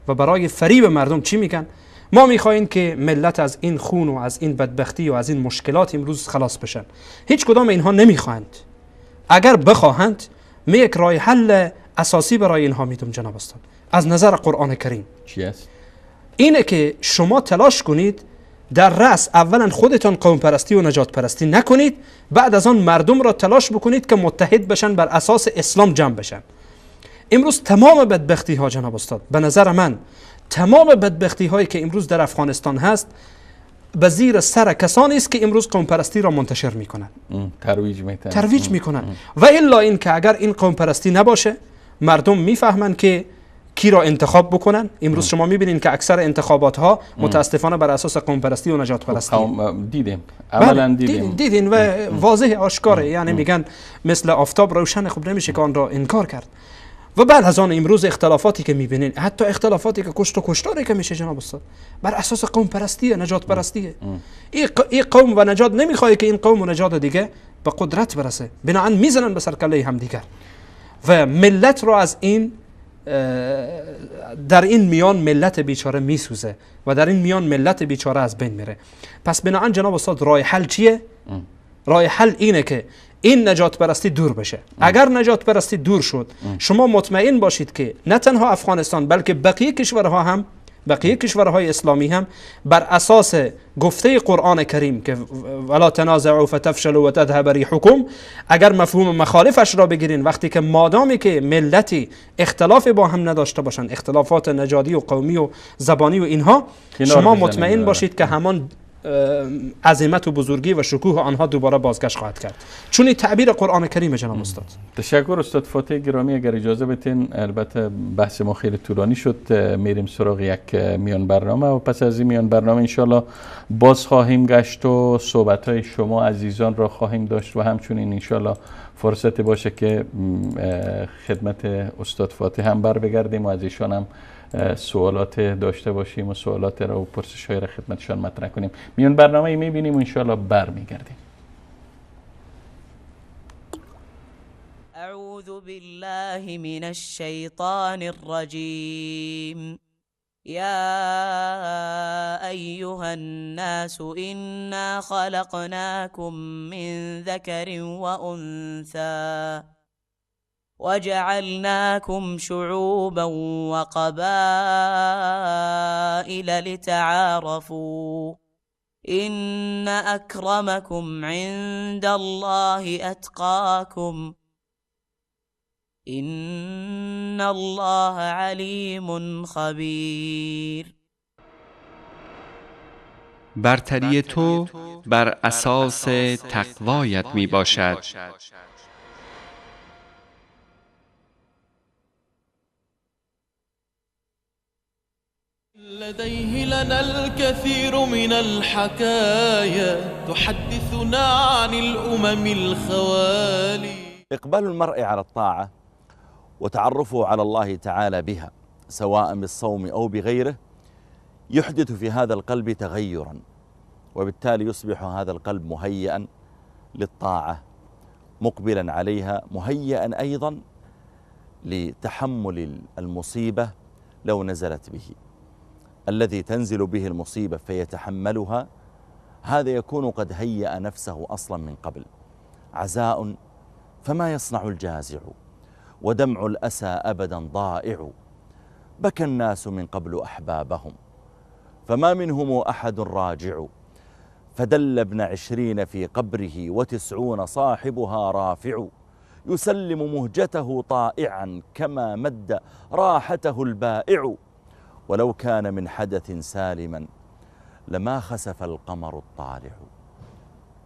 و برای فریب مردم چی میگن؟ ما میخواهیم که ملت از این خون و از این بدبختی و از این مشکلات امروز خلاص بشن. هیچ کدام اینها نمیخواهند. اگر بخواهند می یک راه حل اساسی برای اینها میدم جناب استاد از نظر قرآن کریم. چی است؟ اینه که شما تلاش کنید در رأس اولا خودتان قوم پرستی و نجات پرستی نکنید، بعد از آن مردم را تلاش بکنید که متحد بشن بر اساس اسلام جمع بشن. امروز تمام بدبختی ها جناب استاد به نظر من تمام بدبختی هایی که امروز در افغانستان هست به زیر سر کسانی است که امروز قوم پرستی را منتشر میکنن، ترویج میکنن. و الا این که اگر این قوم پرستی نباشه مردم میفهمن که کی را انتخاب بکنن. امروز شما میبینین که اکثر انتخابات ها متاسفانه بر اساس قوم پرستی و نجات پرستی دیدیم، عملا دیدین و واضح آشکاره. یعنی میگن مثل آفتاب روشن، خوب نمیشه که آن را انکار کرد. و بعد از آن امروز اختلافاتی که میبینین، حتی اختلافاتی که کشت و کشتاری که میشه جناب استاد بر اساس قوم پرستیه، نجات پرستیه. این قوم و نجات نمیخواد که این قوم و نجات دیگه به قدرت برسه، بنابراین میزنن به سر کله هم دیگر و ملت رو از این در این میان ملت بیچاره میسوزه و در این میان ملت بیچاره از بین میره. پس بنابراین جناب استاد راه حل چیه؟ راه حل اینه که این نجات پرستی دور بشه. اگر نجات پرستی دور شد، شما مطمئن باشید که نه تنها افغانستان بلکه بقیه کشورها هم، بقیه کشورهای اسلامی هم بر اساس گفته قرآن کریم که ولا تنازعوا فتفشلوا وتذهب ریحکم، اگر مفهوم مخالفش را بگیرین، وقتی که مادامی که ملتی اختلاف با هم نداشته باشند، اختلافات نژادی و قومی و زبانی و اینها، شما مطمئن باشید که همان عظمت و بزرگی و شکوه آنها دوباره بازگشت خواهد کرد، چون این تعبیر قرآن کریم جناب استاد. تشکر استاد فاتح گرامی. اگر اجازه بدین، البته بحث ما خیلی طولانی شد، میریم سراغ یک میان برنامه و پس از این میان برنامه انشالله باز خواهیم گشت و صحبت های شما عزیزان را خواهیم داشت و همچنین انشالله فرصت باشه که خدمت استاد فاتح هم بر بگردیم و از ایشان هم سوالات داشته باشیم و سوالات را و پرسش های را خدمتشان مطرح کنیم. میان برنامه میبینیم و انشالله بر میگردیم. اعوذ أعوذ بالله من الشيطان الرجيم. يا أيها الناس إنا خلقناكم من ذكر وأنثى وجعلناكم شعوبا وقبائل لتعارفوا إن أكرمكم عند الله أتقاكم إن الله علیم خبیر. برتری تو بر اساس تقوایت می باشد. لديه لنا الكثير من الحكايا تحدثنا عن الأمم الخوالي. إقبال المرء على الطاعة وتعرفه على الله تعالى بها سواء بالصوم أو بغيره يحدث في هذا القلب تغيرا، وبالتالي يصبح هذا القلب مهيئا للطاعة مقبلا عليها، مهيئا أيضا لتحمل المصيبة لو نزلت به. الذي تنزل به المصيبة فيتحملها هذا يكون قد هيأ نفسه أصلا من قبل. عزاء فما يصنع الجازع ودمع الأسى أبدا ضائع. بكى الناس من قبل أحبابهم فما منهم أحد راجع. فدل ابن 20 في قبره و90 صاحبها رافع. يسلم مهجته طائعا كما مد راحته البائع. ولو كان من حدث سالما لما خسف القمر الطالع.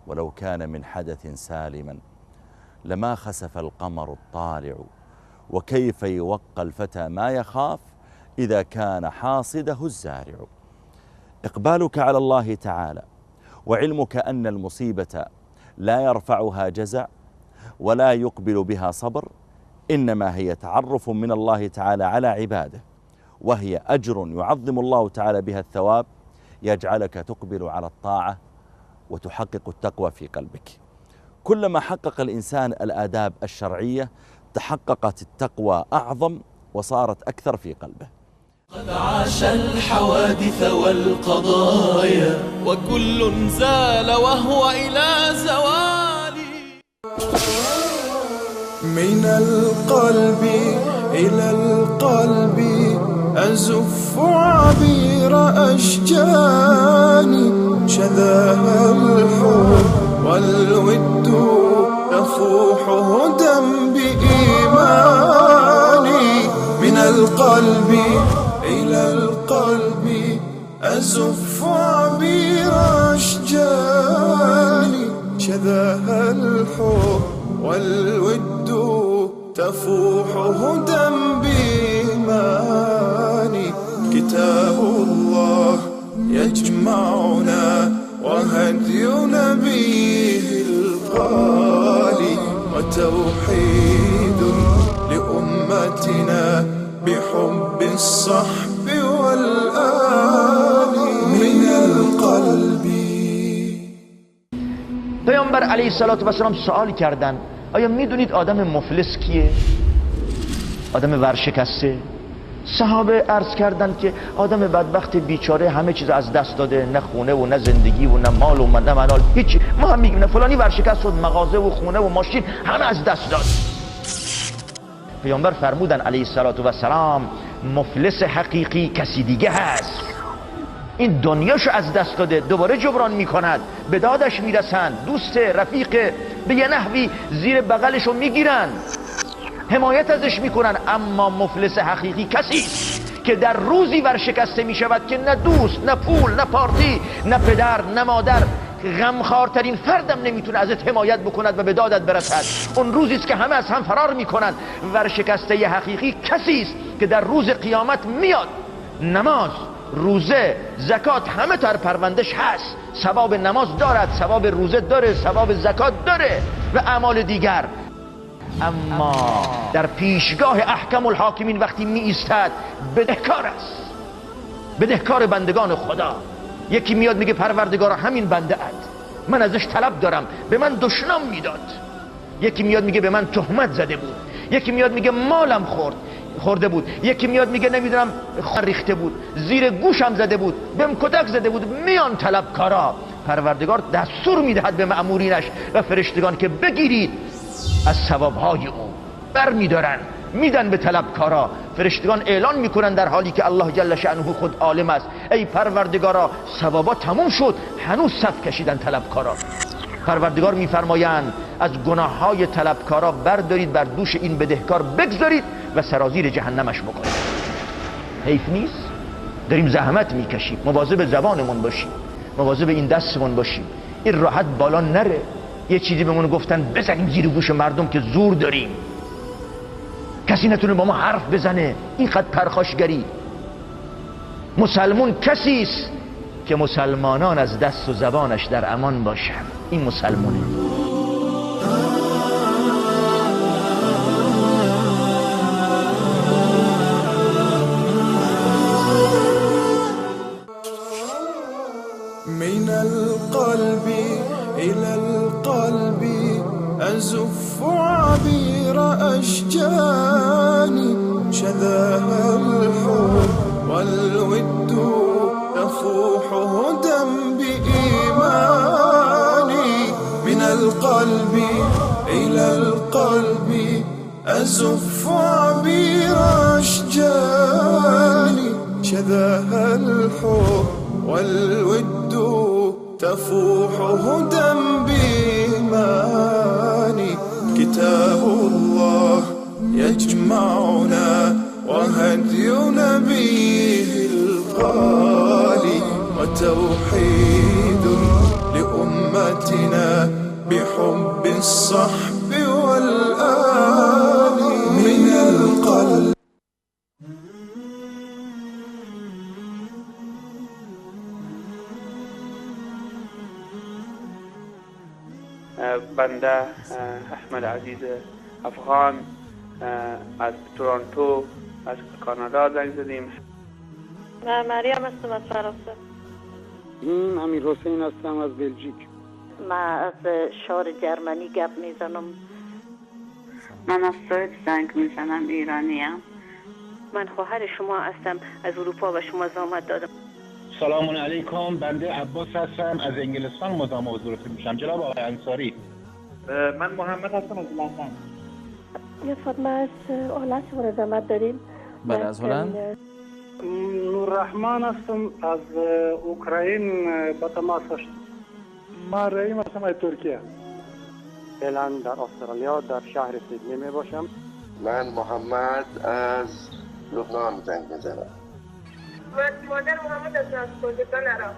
ولو كان من حدث سالما لما خسف القمر الطالع. وكيف يوقى الفتى ما يخاف إذا كان حاصده الزارع. إقبالك على الله تعالى وعلمك أن المصيبة لا يرفعها جزع ولا يقبل بها صبر، إنما هي تعرف من الله تعالى على عباده، وهي أجر يعظم الله تعالى بها الثواب، يجعلك تقبل على الطاعة وتحقق التقوى في قلبك. كلما حقق الإنسان الآداب الشرعية تحققت التقوى أعظم وصارت أكثر في قلبه. قد عاش الحوادث والقضايا وكل زال وهو إلى زوال. من القلب إلى القلب أزف عبير أشجاني شذاها الحب والود يفوح هدى بإيماني. من القلب إلى القلب أزف عبير أشجاني شذاها الحب والود تفوح هدى بإيماني. كتاب الله يجمعنا وهدي نبيه الغالي وتوحيد لأمتنا بحب الصحب والآل. من القلب. پیامبر علیه السلام سوالی کردن آیا میدونید آدم مفلس کیه؟ آدم ورشکسته؟ صحابه عرض کردن که آدم بدبخت بیچاره همه چیز از دست داده، نه خونه و نه زندگی و نه مال و نه منال، هیچی. ما هم میگیم نه فلانی ورشکست شد، مغازه و خونه و ماشین همه از دست داد. پیامبر فرمودن علیه السلام مفلس حقیقی کسی دیگه هست، این دنیاشو از دست داده، دوباره جبران میکند، به دادش میرسند، دوست رفیق به یه نحوی زیر بغلشو میگیرن، حمایت ازش میکنن. اما مفلس حقیقی کسی که در روزی ورشکسته میشود که نه دوست، نه پول، نه پارتی، نه پدر، نه مادر، غمخوارترین فردم نمیتونه ازت حمایت بکند و به دادت برسد. اون روزی است که همه از هم فرار میکنن. ورشکسته حقیقی کسی است که در روز قیامت میاد، نماز، روزه، زکات همه در پروندش هست، ثواب نماز دارد، ثواب روزه داره، ثواب زکات داره و اعمال دیگر. اما در پیشگاه احکم الحاکمین وقتی می ایستد بدهکار است، بدهکار بندگان خدا. یکی میاد میگه پروردگارا همین بنده ات، من ازش طلب دارم، به من دشنام میداد. یکی میاد میگه به من تهمت زده بود. یکی میاد میگه مالم خورده بود، یکی میاد میگه نمیدونم ریخته بود، زیر گوشم زده بود، بهم کتک زده بود. میان طلبکارا، پروردگار دستور میدهد به مأمورینش و فرشتگان که بگیرید، از ثوابهای او بر میدارن میدن به طلبکارا. فرشتگان اعلان میکنن در حالی که الله جل شأنه خود عالم است: ای پروردگارا، ثوابا تموم شد، هنوز صف کشیدن طلبکارا. پروردگار میفرمایند از گناههای طلبکارا بردارید، بر دوش این بدهکار بگذارید و سرازیر جهنمش بکنید. حیف نیست؟ داریم زحمت میکشیم، مواظب زبانمون باشیم، مواظب این دستمون باشیم، این راحت بالا نره. یه چیزی بهمون گفتن بزنیم زیر گوش مردم که زور داریم، کسی نتونه با ما حرف بزنه، اینقدر پرخاشگری. مسلمون کسی است که مسلمانان از دست و زبانش در امان باشن، این مسلمونه. من القلب إلى القلب أزف عبير أشجاني، شذاها الحب والود يفوح هدى بإيماني. من القلب إلى القلب أزف عبير أشجاني، شذاها الحب والود تفوح هدى بإيماني. كتاب الله يجمعنا وهدي نبيه الغالي، وتوحيد لأمتنا بحب الصحب والآل. من القلب بنده احمد عزیز افغان از تورنتو از کانادا زنگ زدیم. من مریم هستم از فرانسه. امیر حسین هستم از بلژیک. من از شهر جرمنی گپ میزنم. من از سوئد زنگ میزنم، ایرانیم. من خواهر شما هستم، از اروپا و شما زحمت دادم. سلام علیکم، بنده عباس هستم از انگلستان مدام حضورتون میشم. جناب آقای انصاری. من محمد هستم از لندن. یه فاطمه از آلت شما زحمت داریم. بله از هلند. نوررحمن هستم از اوکراین با تماس هستم. من رحیم هستم از ترکیه. فعلا در استرالیا در شهر سیدنی می باشم. من محمد از لبنان زنگ میزنم. مادر محمد هستم از کردستان عراق.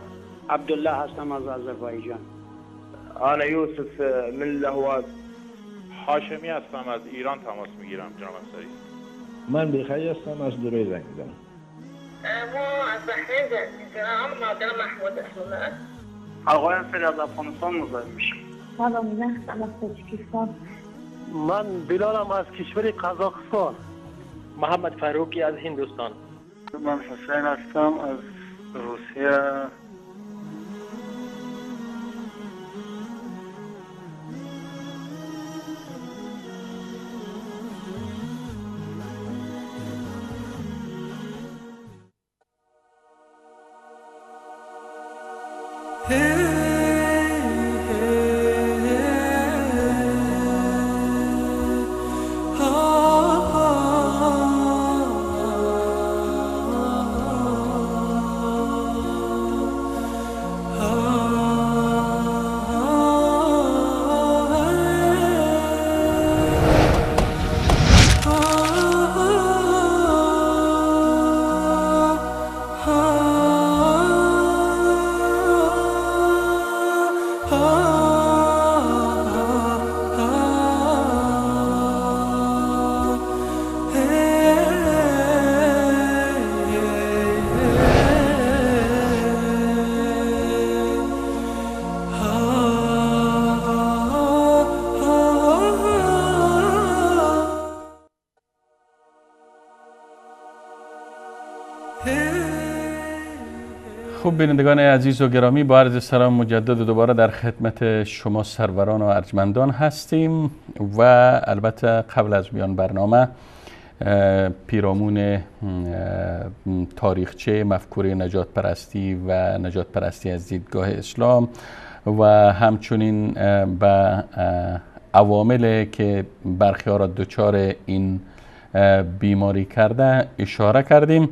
عبدالله هستم از آذربایجان. انا یوسف من لهواز. هاشمی هستم از ایران تماس میگیرم جناب انصاری. من بیخی هستم از دبی زنگ میزنم. ما از بحرین زنگ میزنم. مادر محمود اسمه. آقای انصاری از افغانستان مزاحم میشم. سلام، من هستم از تاجیکستان. من بلالم از کشور قزاقستان. محمد فاروقی از هندوستان. من حسین هستم از روسیه. خوب بینندگان عزیز و گرامی، با عرض سلام مجدد دوباره در خدمت شما سروران و ارجمندان هستیم و البته قبل از بیان برنامه پیرامون تاریخچه مفکوره نجات پرستی و نجات پرستی از دیدگاه اسلام و همچنین به عوامل که برخی ها را دچار این بیماری کرده اشاره کردیم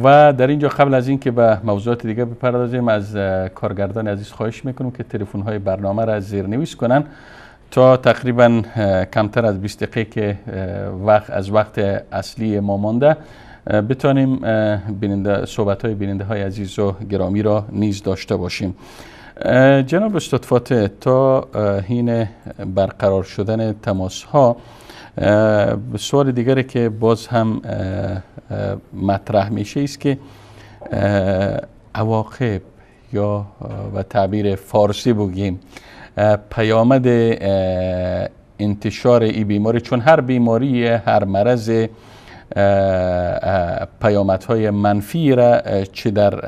و در اینجا قبل از این که به موضوعات دیگه بپردازیم از کارگردان عزیز خواهش میکنم که تلفن های برنامه را زیرنویس کنن تا تقریبا کمتر از 20 دقیقه که از وقت اصلی ما مانده بتانیم صحبت های بیننده های عزیز و گرامی را نیز داشته باشیم. جناب استاد فاتح، تا حین برقرار شدن تماس ها سوال دیگری که باز هم مطرح میشه است که عواقب یا و تعبیر فارسی بگیم پیامد انتشار این بیماری، چون هر بیماری هر مرض پیامدهای منفی را چه در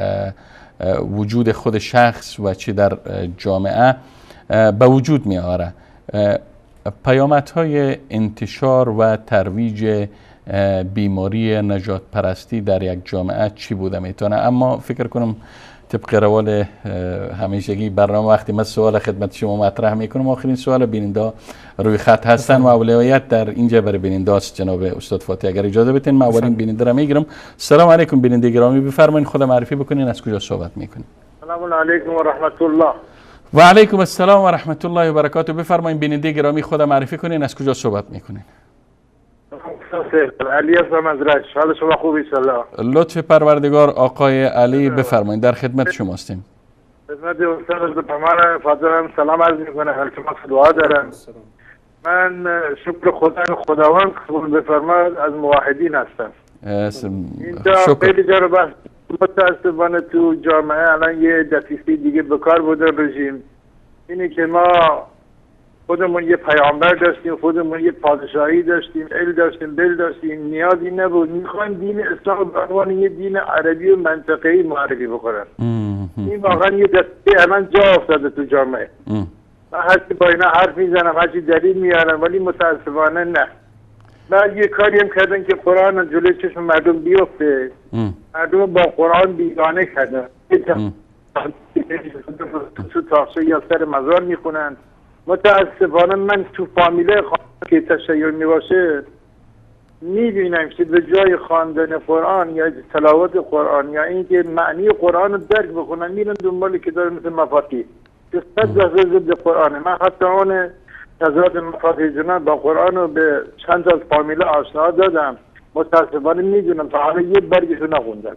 وجود خود شخص و چه در جامعه به وجود می آورد. پیامدهای انتشار و ترویج بیماری نجات پرستی در یک جامعه چی بوده میتونه؟ اما فکر کنم طبق روال همیشگی برنامه وقتی من سوال خدمت شما مطرح میکنم آخرین سوال بیننده روی خط هستن و اولویت در اینجا برای بیننده است. جناب استاد فاتح اگر اجازه بدین من اولین بیننده را میگیرم. سلام علیکم بیننده گرامی، بفرمایید خود معرفی بکنین، از کجا صحبت میکنین؟ سلام علیکم و رحمت الله. و علیکم السلام و رحمت الله و برکاته. بفرمایید بیننده گرامی خود معرفی کنین، از کجا صحبت میکنین؟ علی هستم از رشت. حال شما خوب ان شاء الله؟ لطف پروردگار آقای علی بفرمایید، در خدمت شما هستیم. خدمت استاد پرمان فاضلم سلام عرض میکنم، التماس دعا دارم. من شکر خداوند قبول بفرماید از موحدین هستم. اینجا خیلی جا رو بحث متاسفانه تو جامعه الان یه دسیسه دیگه بکار بوده رژیم، اینه که ما خودمون یه پیامبر داشتیم، خودمون یه پادشاهی داشتیم، علم داشتیم، بل داشتیم، نیازی نبود. میخوایم دین اسلام به عنوان یه دین عربی و منطقه‌ای معرفی بکنن. این واقعا یه دسته الان جا افتاده تو جامعه. من هرچی با اینا حرف میزنم، هرچی دلیل میارم، ولی متاسفانه نه. بعد یه کاری هم کردن که قرآن جلوی چشم مردم بیفته، مردم با قرآن بیگانه کردن. تو تاخچه یا سر مزار میخونن. متاسفانه من تو فامیله خانم که تشیع میباشه میبینم که به جای خواندن قرآن یا تلاوت قرآن یا اینکه معنی قرآن رو درک بکنن میرن دنبال کتاب مثل مفاتیح که 100% ضد قرآنه. من حتی اون تضاد مفاتیح جنان با قرآن رو به چند تا از فامیله آشنا دادم، متاسفانه میدونم تا حالا یه برگشو نخوندن.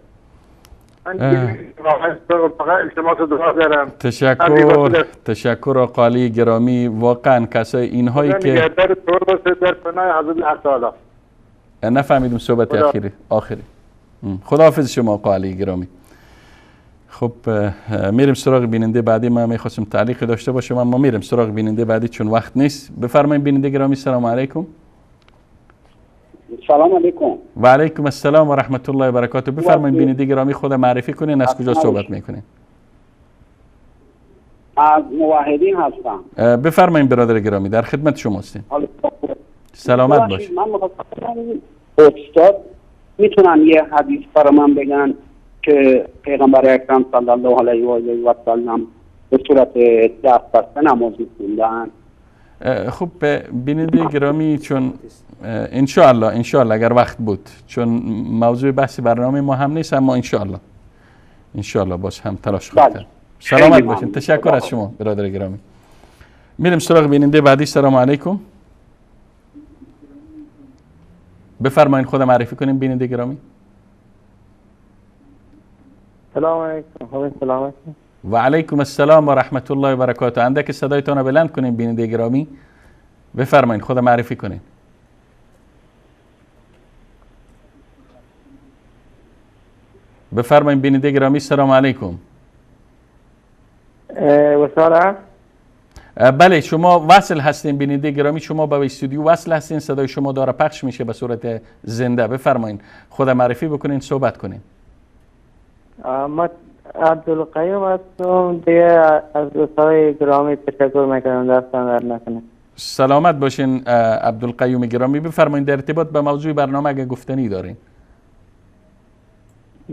تشکر آقای گرامی. واقعا کسای اینهایی که نفهمیدم صحبت آخری. خداحافظ شما آقای گرامی. خب میریم سراغ بیننده بعدی. من میخواستم تعلیقی داشته باشم اما میریم سراغ بیننده بعدی چون وقت نیست. بفرمایید بیننده گرامی. سلام علیکم. سلام علیکم. و علیکم السلام و رحمت الله و برکاته. بفرمایید بیننده گرامی خود معرفی کنین، از کجا صحبت میکنین؟ از موحدین هستم. بفرمایید برادر گرامی، در خدمت شما هستیم. سلامت باشید. من می‌خواستم استاد میتونن یه حدیث برای من بگن که پیغمبر اکرم صلی الله علیه و آله و سلم به صورت دست بسته نماز می‌خوندن؟ خب بیننده گرامی، چون انشاءالله اگر وقت بود، چون موضوع بحث برنامه ما هم نیست، اما انشاءالله باز هم تلاش خواهیم کرد. سلامت باشین. تشکر از شما برادر گرامی. میریم سراغ بیننده بعدی. سلام علیکم. بفرمایید خود معرفی کنیم بیننده گرامی. سلام علیکم. سلام. و علیکم السلام و رحمت الله و برکاته. اندک صدایتان رو بلند کنین بیننده گرامی. بفرمایید خود معرفی کنین. بفرمایید بیننده گرامی. سلام علیکم. وصال. بله شما وصل هستین بیننده گرامی، شما به استودیو وصل هستین، صدای شما داره پخش میشه به صورت زنده. بفرمایید خود معرفی بکنین، صحبت کنین. ما عبدالقیوم هستم. دیگه از دوستای گرامی تشکر میکنم، دستان در نکنه. سلامت باشین عبدالقیوم گرامی. بفرمایید در ارتباط به موضوع برنامه اگه گفتنی دارین.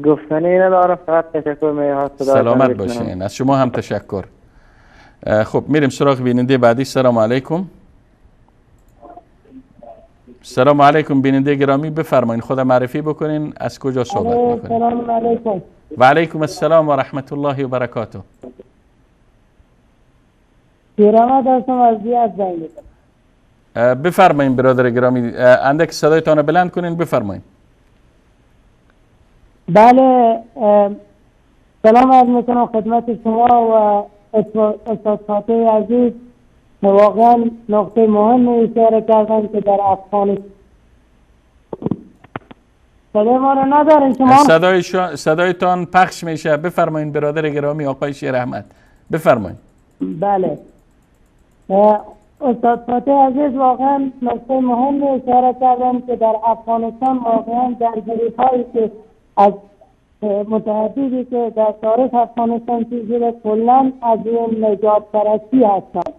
گفتنی ندارم، فقط تشکر میکنم. سلامت باشین. از شما هم تشکر. خب میریم سراغ بیننده بعدی. سلام علیکم. سلام علیکم بیننده گرامی، بفرمایید خود معرفی بکنین، از کجا صحبت میکنین؟ سلام علیکم. و علیکم السلام و رحمت الله و برکاته. پیرمرد هستم از زیاد زنگ. بفرمایید برادر گرامی، اندک صدایتان بلند کنین، بفرمایید. بله، سلام عرض میکنم خدمت شما و استاد فاتح عزیز. واقعا نقطه مهم اشاره کردن که در افغانستان صدای ما رو ندارین شما؟ صدایتان پخش میشه. بفرمایید برادر گرامی آقای شیر احمد، بفرمایید. بله، استاد فاتح عزیز واقعا نقطه مهم اشاره کردن که در افغانستان واقعا درگیری هایی که از متعددی که در تاریخ افغانستان پیش شده کلا از این نجات پرستی هستند.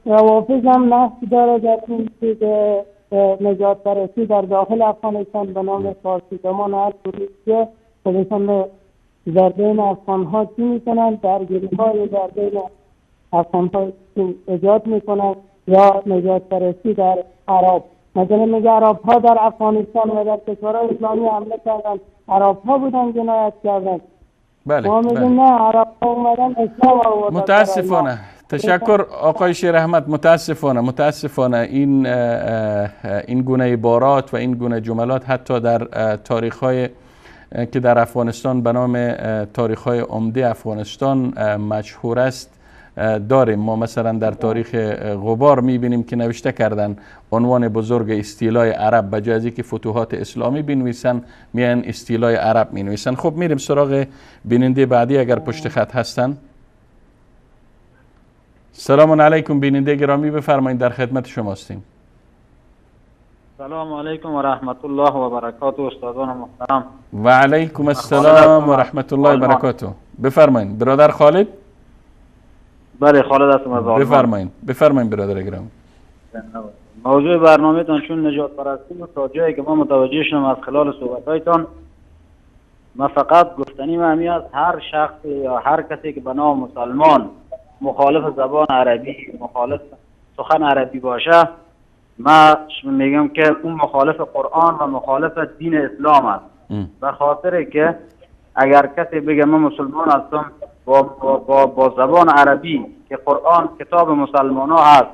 روافض هم نقش داره در این که نجات پرستی در داخل افغانستان به نام فارسی زمان هر که خودشان در بین افغان ها چی میکنن، درگیری های در بین افغان ها ایجاد میکنن، یا نجات پرستی در عرب. مثلا میگه عرب ها در افغانستان و در کشورهای اسلامی حمله کردن، عرب ها بودن جنایت کردن. بله، ما میگیم نه، عرب ها اومدن اسلام آوردن. متاسفانه. تشکر آقای شیر احمد. متاسفانه این گونه عبارات و این گونه جملات حتی در تاریخ‌های که در افغانستان به نام تاریخ‌های عمده افغانستان مشهور است داریم. ما مثلا در تاریخ غبار می‌بینیم که نوشته کردن عنوان بزرگ استیلای عرب، به جای از اینکه فتوحات اسلامی بنویسن میان استیلای عرب مینویسن. خب میریم سراغ بیننده بعدی اگر پشت خط هستن. سلام علیکم بیننده گرامی، بفرمایید در خدمت شما هستیم. سلام علیکم و رحمت الله و برکاته استادان محترم. و علیکم السلام و رحمت الله و برکاته. بفرمایید برادر خالد. بله خالد هستم از آلمان. بفرمایید برادر گرامی. موضوع برنامه‌تان چون نجات پرستی و تا جایی که ما متوجه شدم از خلال صحبت‌هایتان، ما فقط گفتنی معنی است هر شخص یا هر کسی که به نام مسلمان مخالف زبان عربی، مخالف سخن عربی باشه، ما میگم که اون مخالف قرآن و مخالف دین اسلام است. به خاطر که اگر کسی بگه من مسلمان هستم با زبان عربی که قرآن کتاب مسلمان ها هست،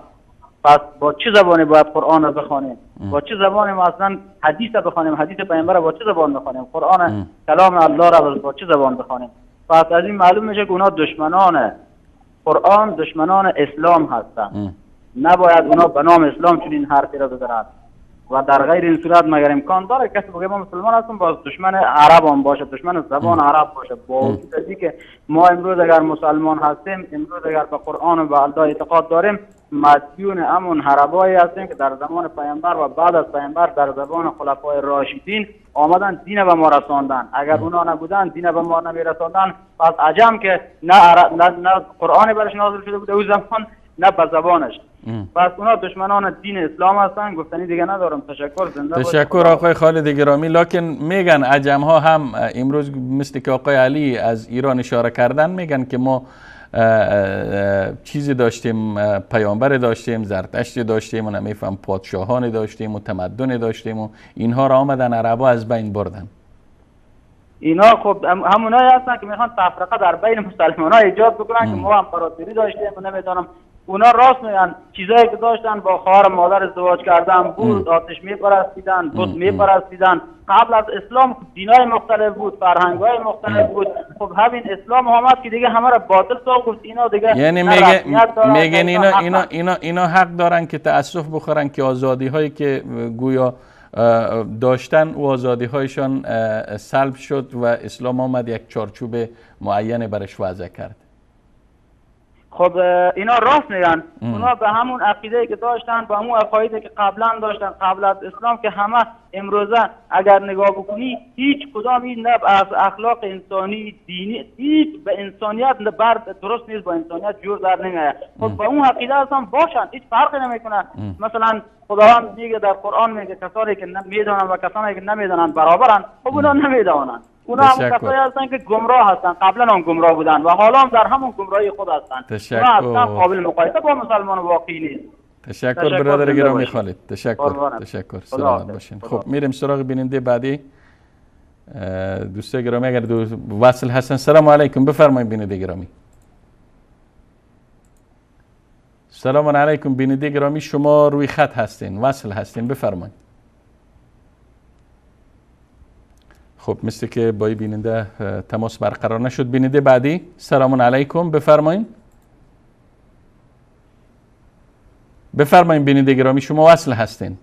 پس با چه زبانی باید قرآن رو بخوانیم؟ با چه زبانی ما اصلا حدیث رو بخوانیم؟ حدیث پیامبر رو با چه زبان بخوانیم؟ قرآن کلام الله رو با چه زبان بخوانیم؟ پس از این معلوم میشه که اونا دشمنان قرآن، دشمنان اسلام هستند. نباید اونا به نام اسلام چون این حرفی را بزنند و در غیر این صورت مگر امکان داره کسی بگه ما مسلمان هستیم باز دشمن عرب هم باشه، دشمن زبان عرب باشه. با وجود از اینکه ما امروز اگر مسلمان هستیم، امروز اگر به قرآن و به الله اعتقاد داریم، مدیون همون عربایی هستیم که در زمان پیامبر و بعد از پیامبر در زمان خلفای راشدین آمدن دین به ما رساندن. اگر اونا نبودن دین به ما نمیرساندن، پس عجم که نه قرآن برش نازل شده بوده او زمان نه به زبانش. پس اونا دشمنان دین اسلام هستن. گفتنی دیگه ندارم. تشکر. زنده تشکر آقای خالد گرامی. لکن میگن عجم ها هم امروز مثل که آقای علی از ایران اشاره کردن، میگن که ما چیزی داشتیم، پیامبر داشتیم، زرتشت داشتیم و نمیفهم پادشاهان داشتیم و تمدن داشتیم و اینها را آمدن عربا از بین بردن. اینا خب همونایی هستن که میخوان تفرقه در بین مسلمان ها ایجاد بکنن که ما امپراتوری داشتیم و نمیدونم. اونا راست میگن، چیزایی که داشتن با خواهر مادر ازدواج کردن بود، آتش میپرستیدن، بت میپرستیدن. قبل از اسلام دینای مختلف بود، فرهنگ‌های مختلف بود. خب همین اسلام آمد که دیگه همه را باطل ساخت. گفت اینا دیگه یعنی میگن اینا حق دارن که تأسف بخورن که آزادی هایی که گویا داشتن و آزادی هایشان سلب شد و اسلام آمد یک چارچوب معین برش وضع کرد. خب اینا راست میگن. اونا به همون عقیده که داشتن، با همون عقایدی که قبلا داشتن قبل از اسلام، که همه امروزه اگر نگاه بکنی هیچ کدام این نه از اخلاق انسانی دینی هیچ به انسانیت درست نیست، با انسانیت جور در نمیاد. خب با اون عقیده اصلا باشن، هیچ فرقی نمیکنه. مثلا خداوند میگه در قرآن میگه کسانی که میدونن و کسانی که نمیدونن برابرن. خب اونا نمیدونن، اونا همون کسایی هستن که گمراه هستن، قبلا هم گمراه بودن و حالا هم در همون گمراهی خود هستن. اونا اصلا قابل مقایسه با مسلمان واقعی نیست. تشکر برادر گرامی خالد. تشکر. سلامت باشین. خب میریم سراغ بیننده بعدی. دوستان گرامی اگر وصل هستن، سلام علیکم، بفرمایید بیننده گرامی. سلام علیکم بیننده گرامی، شما روی خط هستین، وصل هستین، بفرمایید. خب مثل که با بیننده تماس برقرار نشد. بیننده بعدی، سلام علیکم، بفرمایید. بفرمایید بیننده گرامی، شما وصل هستین.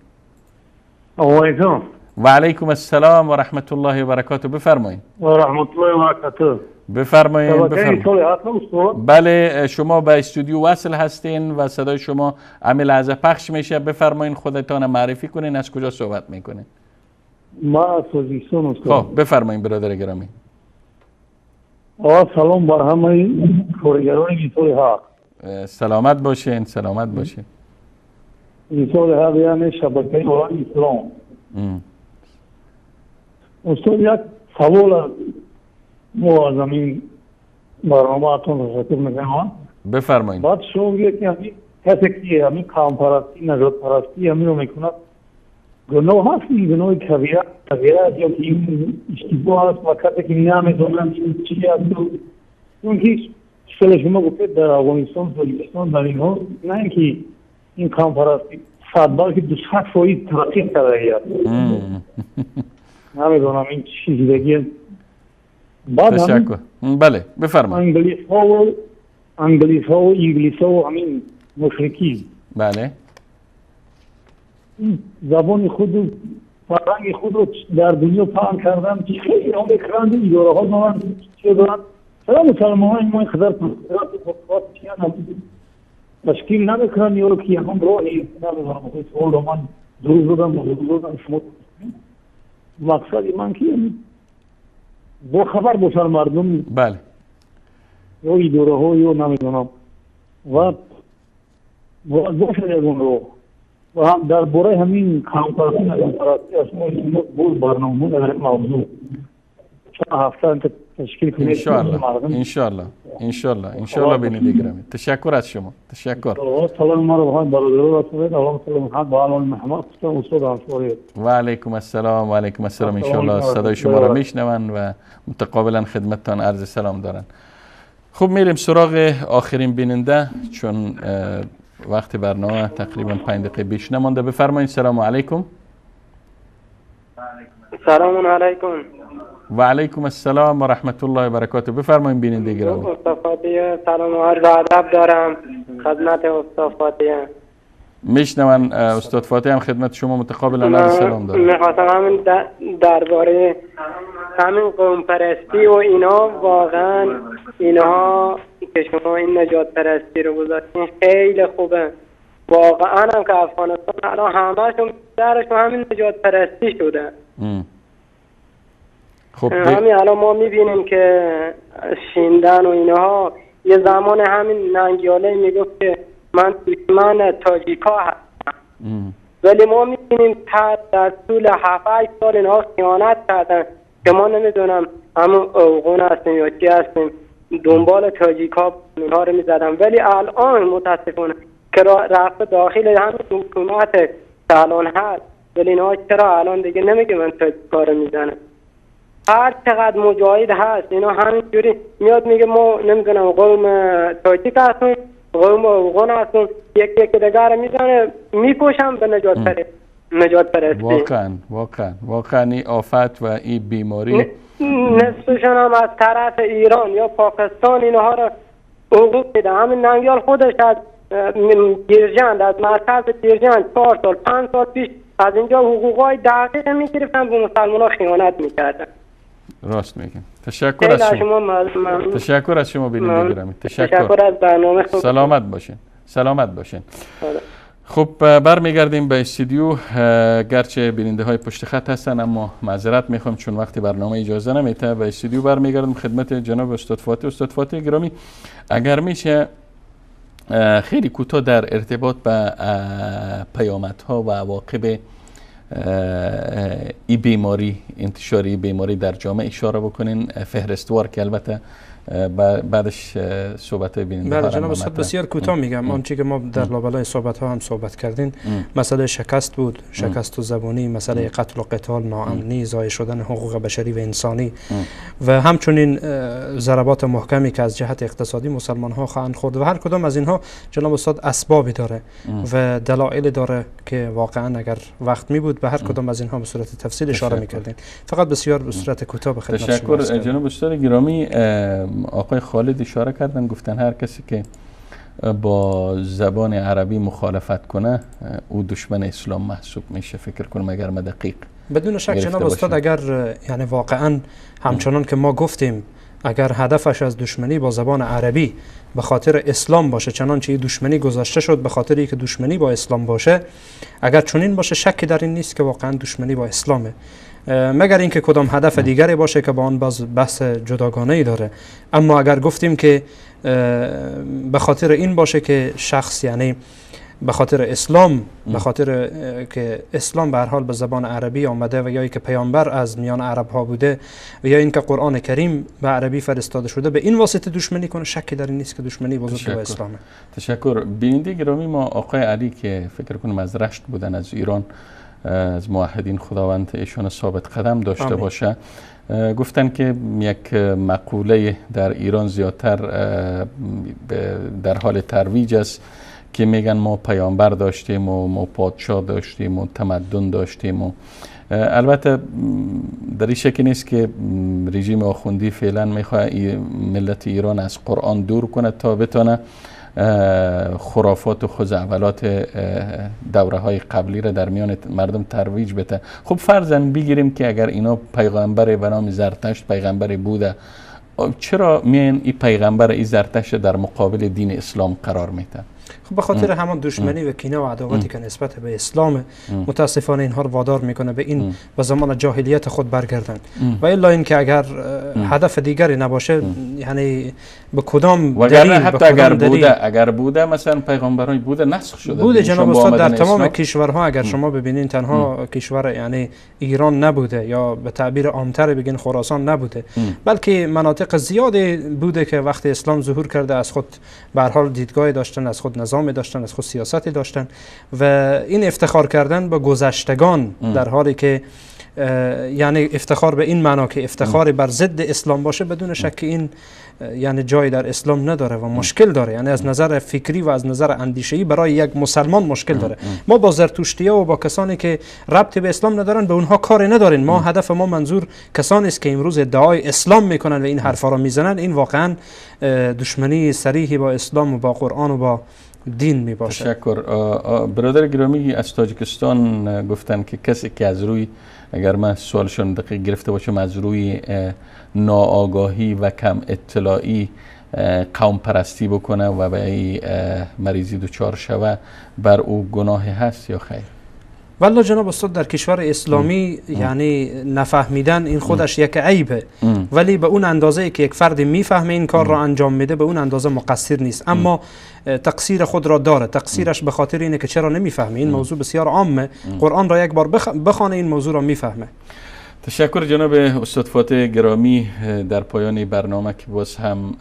علیکم. و علیکم السلام و رحمت الله و برکاته، بفرمایید. و رحمت الله و برکاته. بفرمایید. بله شما به استودیو وصل هستین و صدای شما همین لحظه پخش میشه. بفرمایید خودتان معرفی کنین، از کجا صحبت میکنین؟ ما از وزیرستان هستم. خب بفرمایید برادر گرامی. سلام بر همه کارگران بیتوی حق. سلامت باشین، سلامت باشین. بیتوی حق یعنی شبکه اولان اسلام. استاد یک سوال ما از همین برنامه اتون تشکر میکنم. بفرمایید. بعد شما بگید که همین کسی که همین قوم پرستی، نژاد پرستی همین رو میکنه، گناه هست این گناه کبیره یا که این اشتباه هست و کسی که نمیدونن این چی هست. چون که شکل شما گفتید در افغانستان، تاجیکستان، در اینها نه اینکه این قوم پرستی صد بلکه 200% ترقی کرده است. نمیدونم این چیزی بگید. تشکر. بله بفرمایید. انگلیس ها و انگلیس ها و همین مشرکی، بله، زبان خود و فرهنگ خود رو در دنیا پهن کردن که خیلی هم بکرند اداره ها دارن چه دارن. چرا مسلمان های ما این خدر تشکیل نمیکنن یا که هم راهی نمیدونم سوال رو من دروز دادم شما. مقصد من که با خبر باشن مردم، بله، یا اداره ها یا نمیدونم و باشه یکون رو و هم در باره همین کامپرسی نگمپرسی اصلا بود برنامه در موضوع چند هفته تشکیل کنید. انشالله بیننده گرامی. تشکر از شما. تشکر. سلام ما رو بخواهید برادر رسولید. اللهم صل محمد و آل محمد. استاد انصاری. و علیکم السلام. و علیکم السلام. انشالله صدای شما رو میشنون و متقابلا خدمتتان عرض سلام دارن. خب میریم سراغ آخرین بیننده چون وقت برنامه تقریبا 5 دقیقه بیش نمانده. بفرمایید. سلام علیکم. سلام علیکم. و علیکم السلام و رحمت الله و برکاته. بفرمایید بیننده گرامی. استاد فاتحه سلام و عرض ادب دارم خدمت استاد فاتحه. میشنون استاد فاتحه هم خدمت شما متقابلا عرض سلام دارم. میخواستم همین درباره همین قوم پرستی و اینا، واقعا اینها که شما این نجات پرستی رو گذاشتین خیلی خوبه. واقعا هم که افغانستان الان همه‌شون درشون همین نجات پرستی شده. خب همین الان ما میبینیم که شیندن و اینها، یه زمان همین ننگیاله میگفت که من دشمن تاجیکا هستم، ولی ما میبینیم در طول 7-8 سال اینها خیانت کردن که ما نمیدونم همون اوغون هستیم یا چی هستیم دنبال تاجیکا اینها رو میزدن، ولی الان متاسفانه که رفت داخل همین حکومت که الان هست، ولی اینها چرا الان دیگه نمیگه من تاجیکا رو میزنم. هر چقدر مجاهد هست اینا همینجوری میاد میگه ما نمیدونم قوم تاجیک هستیم، قوم اوغون هستیم، یک دیگر رو میزنه میکشم به نجات پرستی. واقعا این آفت و این بیماری نصفشون هم از طرف ایران یا پاکستان اینها رو حقوق میده. همین ننگیال خودش از گیرجند، از مرکز گیرجند 4 سال 5 سال پیش از اینجا حقوقای دقیق میگرفتن، به مسلمان ها خیانت میکردن. راست میگین. تشکر از شما. تشکر از شما بیننده گرامی. تشکر از برنامه. سلامت باشین. سلامت باشین. خب برمیگردیم به استودیو. گرچه بیننده های پشت خط هستن اما معذرت میخوام چون وقتی برنامه اجازه نمیده. به استودیو برمیگردم خدمت جناب استاد فاتح. استاد فاتح گرامی، اگر میشه خیلی کوتاه در ارتباط به پیامدها و عواقب این بیماری، انتشار این بیماری در جامعه اشاره بکنین، فهرستوار که البته بعدش صحبت ببینید. بله جناب استاد، بسیار کوتاه میگم. آنچه که ما در لابلای صحبت ها هم صحبت کردین، مسئله شکست بود، شکست و زبانی، مسئله قتل و قتال، ناامنی، ضایع شدن حقوق بشری و انسانی و همچنین ضربات محکمی که از جهت اقتصادی مسلمان ها خواهند خورد و هر کدام از اینها جناب استاد اسبابی داره و دلایل داره که واقعا اگر وقت می بود به هر کدام از اینها به صورت تفصیل اشاره میکردین. فقط بسیار به صورت کوتاه به خدمت شما. تشکر جناب استاد گرامی. آقای خالد اشاره کردن، گفتن هر کسی که با زبان عربی مخالفت کنه او دشمن اسلام محسوب میشه. فکر کنم اگر ما دقیق بدون شک جناب استاد اگر یعنی واقعا همچنان که ما گفتیم اگر هدفش از دشمنی با زبان عربی به خاطر اسلام باشه، چنانچه این دشمنی گذاشته شد به خاطر اینکه دشمنی با اسلام باشه، اگر چنین باشه شکی در این نیست که واقعا دشمنی با اسلامه، مگر اینکه کدام هدف دیگری باشه که با آن بحث جداگانه‌ای داره. اما اگر گفتیم که به خاطر این باشه که شخص یعنی به خاطر اسلام، به خاطر که اسلام به هر حال به زبان عربی آمده و یا اینکه پیامبر از میان عرب ها بوده و یا اینکه قرآن کریم به عربی فرستاده شده، به این واسطه دشمنی کنه، شکی در این نیست که دشمنی بزرگ با اسلامه. تشکر. بیننده گرامی، ما آقای علی که فکر کنم از رشت بودن، از ایران، از موحدین، خداوند ایشون ثابت قدم داشته باشه، گفتن که یک مقوله در ایران زیادتر در حال ترویج است که میگن ما پیامبر داشتیم و ما پادشاه داشتیم و تمدن داشتیم و البته در این شکی نیست که رژیم آخوندی فعلا میخواد ملت ایران از قرآن دور کنه تا بتونه خرافات و خزعبلات دوره های قبلی را در میان مردم ترویج بده. خب فرضاً بگیریم که اگر اینا پیغمبر به نام زرتشت پیغمبر بوده، چرا میان این پیغمبر این زرتشت در مقابل دین اسلام قرار میده؟ خب به خاطر همان دشمنی و کینه و عداوتی که نسبت به اسلام متاسفانه اینها رو وادار میکنه به این به زمان جاهلیت خود برگردن و الا اینکه اگر هدف دیگری نباشه یعنی به کدام دلیل حتی اگر بوده مثلا پیغمبرای بوده نسخ شده بوده جناب استاد در تمام کشورها. اگر شما ببینین تنها کشور یعنی ایران نبوده یا به تعبیر عامتر بگین خراسان نبوده، بلکه مناطق زیادی بوده که وقتی اسلام ظهور کرده از خود به هر حال دیدگاهی داشتن، از خود نظامی داشتن، از خود سیاستی داشتن و این افتخار کردن به گذشتگان در حالی که یعنی افتخار به این معنا که افتخار بر ضد اسلام باشه، بدون شک این یعنی جایی در اسلام نداره و مشکل داره، یعنی از نظر فکری و از نظر اندیشه‌ای برای یک مسلمان مشکل داره. ما با زرتشتی‌ها و با کسانی که ربطی به اسلام ندارن به اونها کاری نداریم. ما هدف ما منظور کسانی است که امروز ادعای اسلام میکنن و این حرفا را میزنن. این واقعا دشمنی صریحی با اسلام و با قرآن و با دین می باشه. تشکر. برادر گرامی از تاجیکستان گفتن که کسی که از روی، اگر من سوالشون دقیق گرفته باشم، از روی ناآگاهی و کم اطلاعی قوم پرستی بکنه و به این مریضی دچار شوه، بر او گناه هست یا خیر؟ والله جناب استاد در کشور اسلامی یعنی نفهمیدن این خودش یک عیبه، ولی به اون اندازه که یک فرد میفهمه این کار را انجام میده به اون اندازه مقصر نیست، اما تقصیر خود را داره. تقصیرش به خاطر اینه که چرا نمیفهمه. این موضوع بسیار عامه، قرآن را یک بار بخونه این موضوع را میفهمه. تشکر جناب استاد فاتح گرامی. در پایان برنامه که باز هم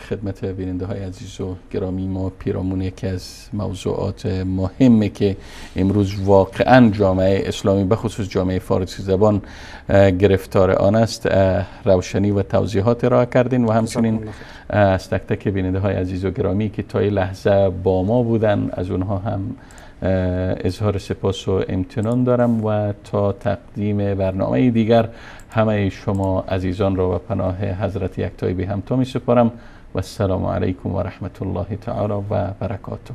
خدمت بیننده های عزیز و گرامی ما پیرامون یکی از موضوعات مهمی که امروز واقعا جامعه اسلامی به خصوص جامعه فارسی زبان گرفتار آن است روشنی و توضیحات ارائه کردین و همچنین از تک تک بیننده های عزیز و گرامی که تا این لحظه با ما بودن از اونها هم اظهار سپاس و امتنان دارم و تا تقدیم برنامه دیگر همه شما عزیزان را و پناه حضرت یکتای بی همتا می سپارم و السلام علیکم و رحمت الله تعالی و برکاته.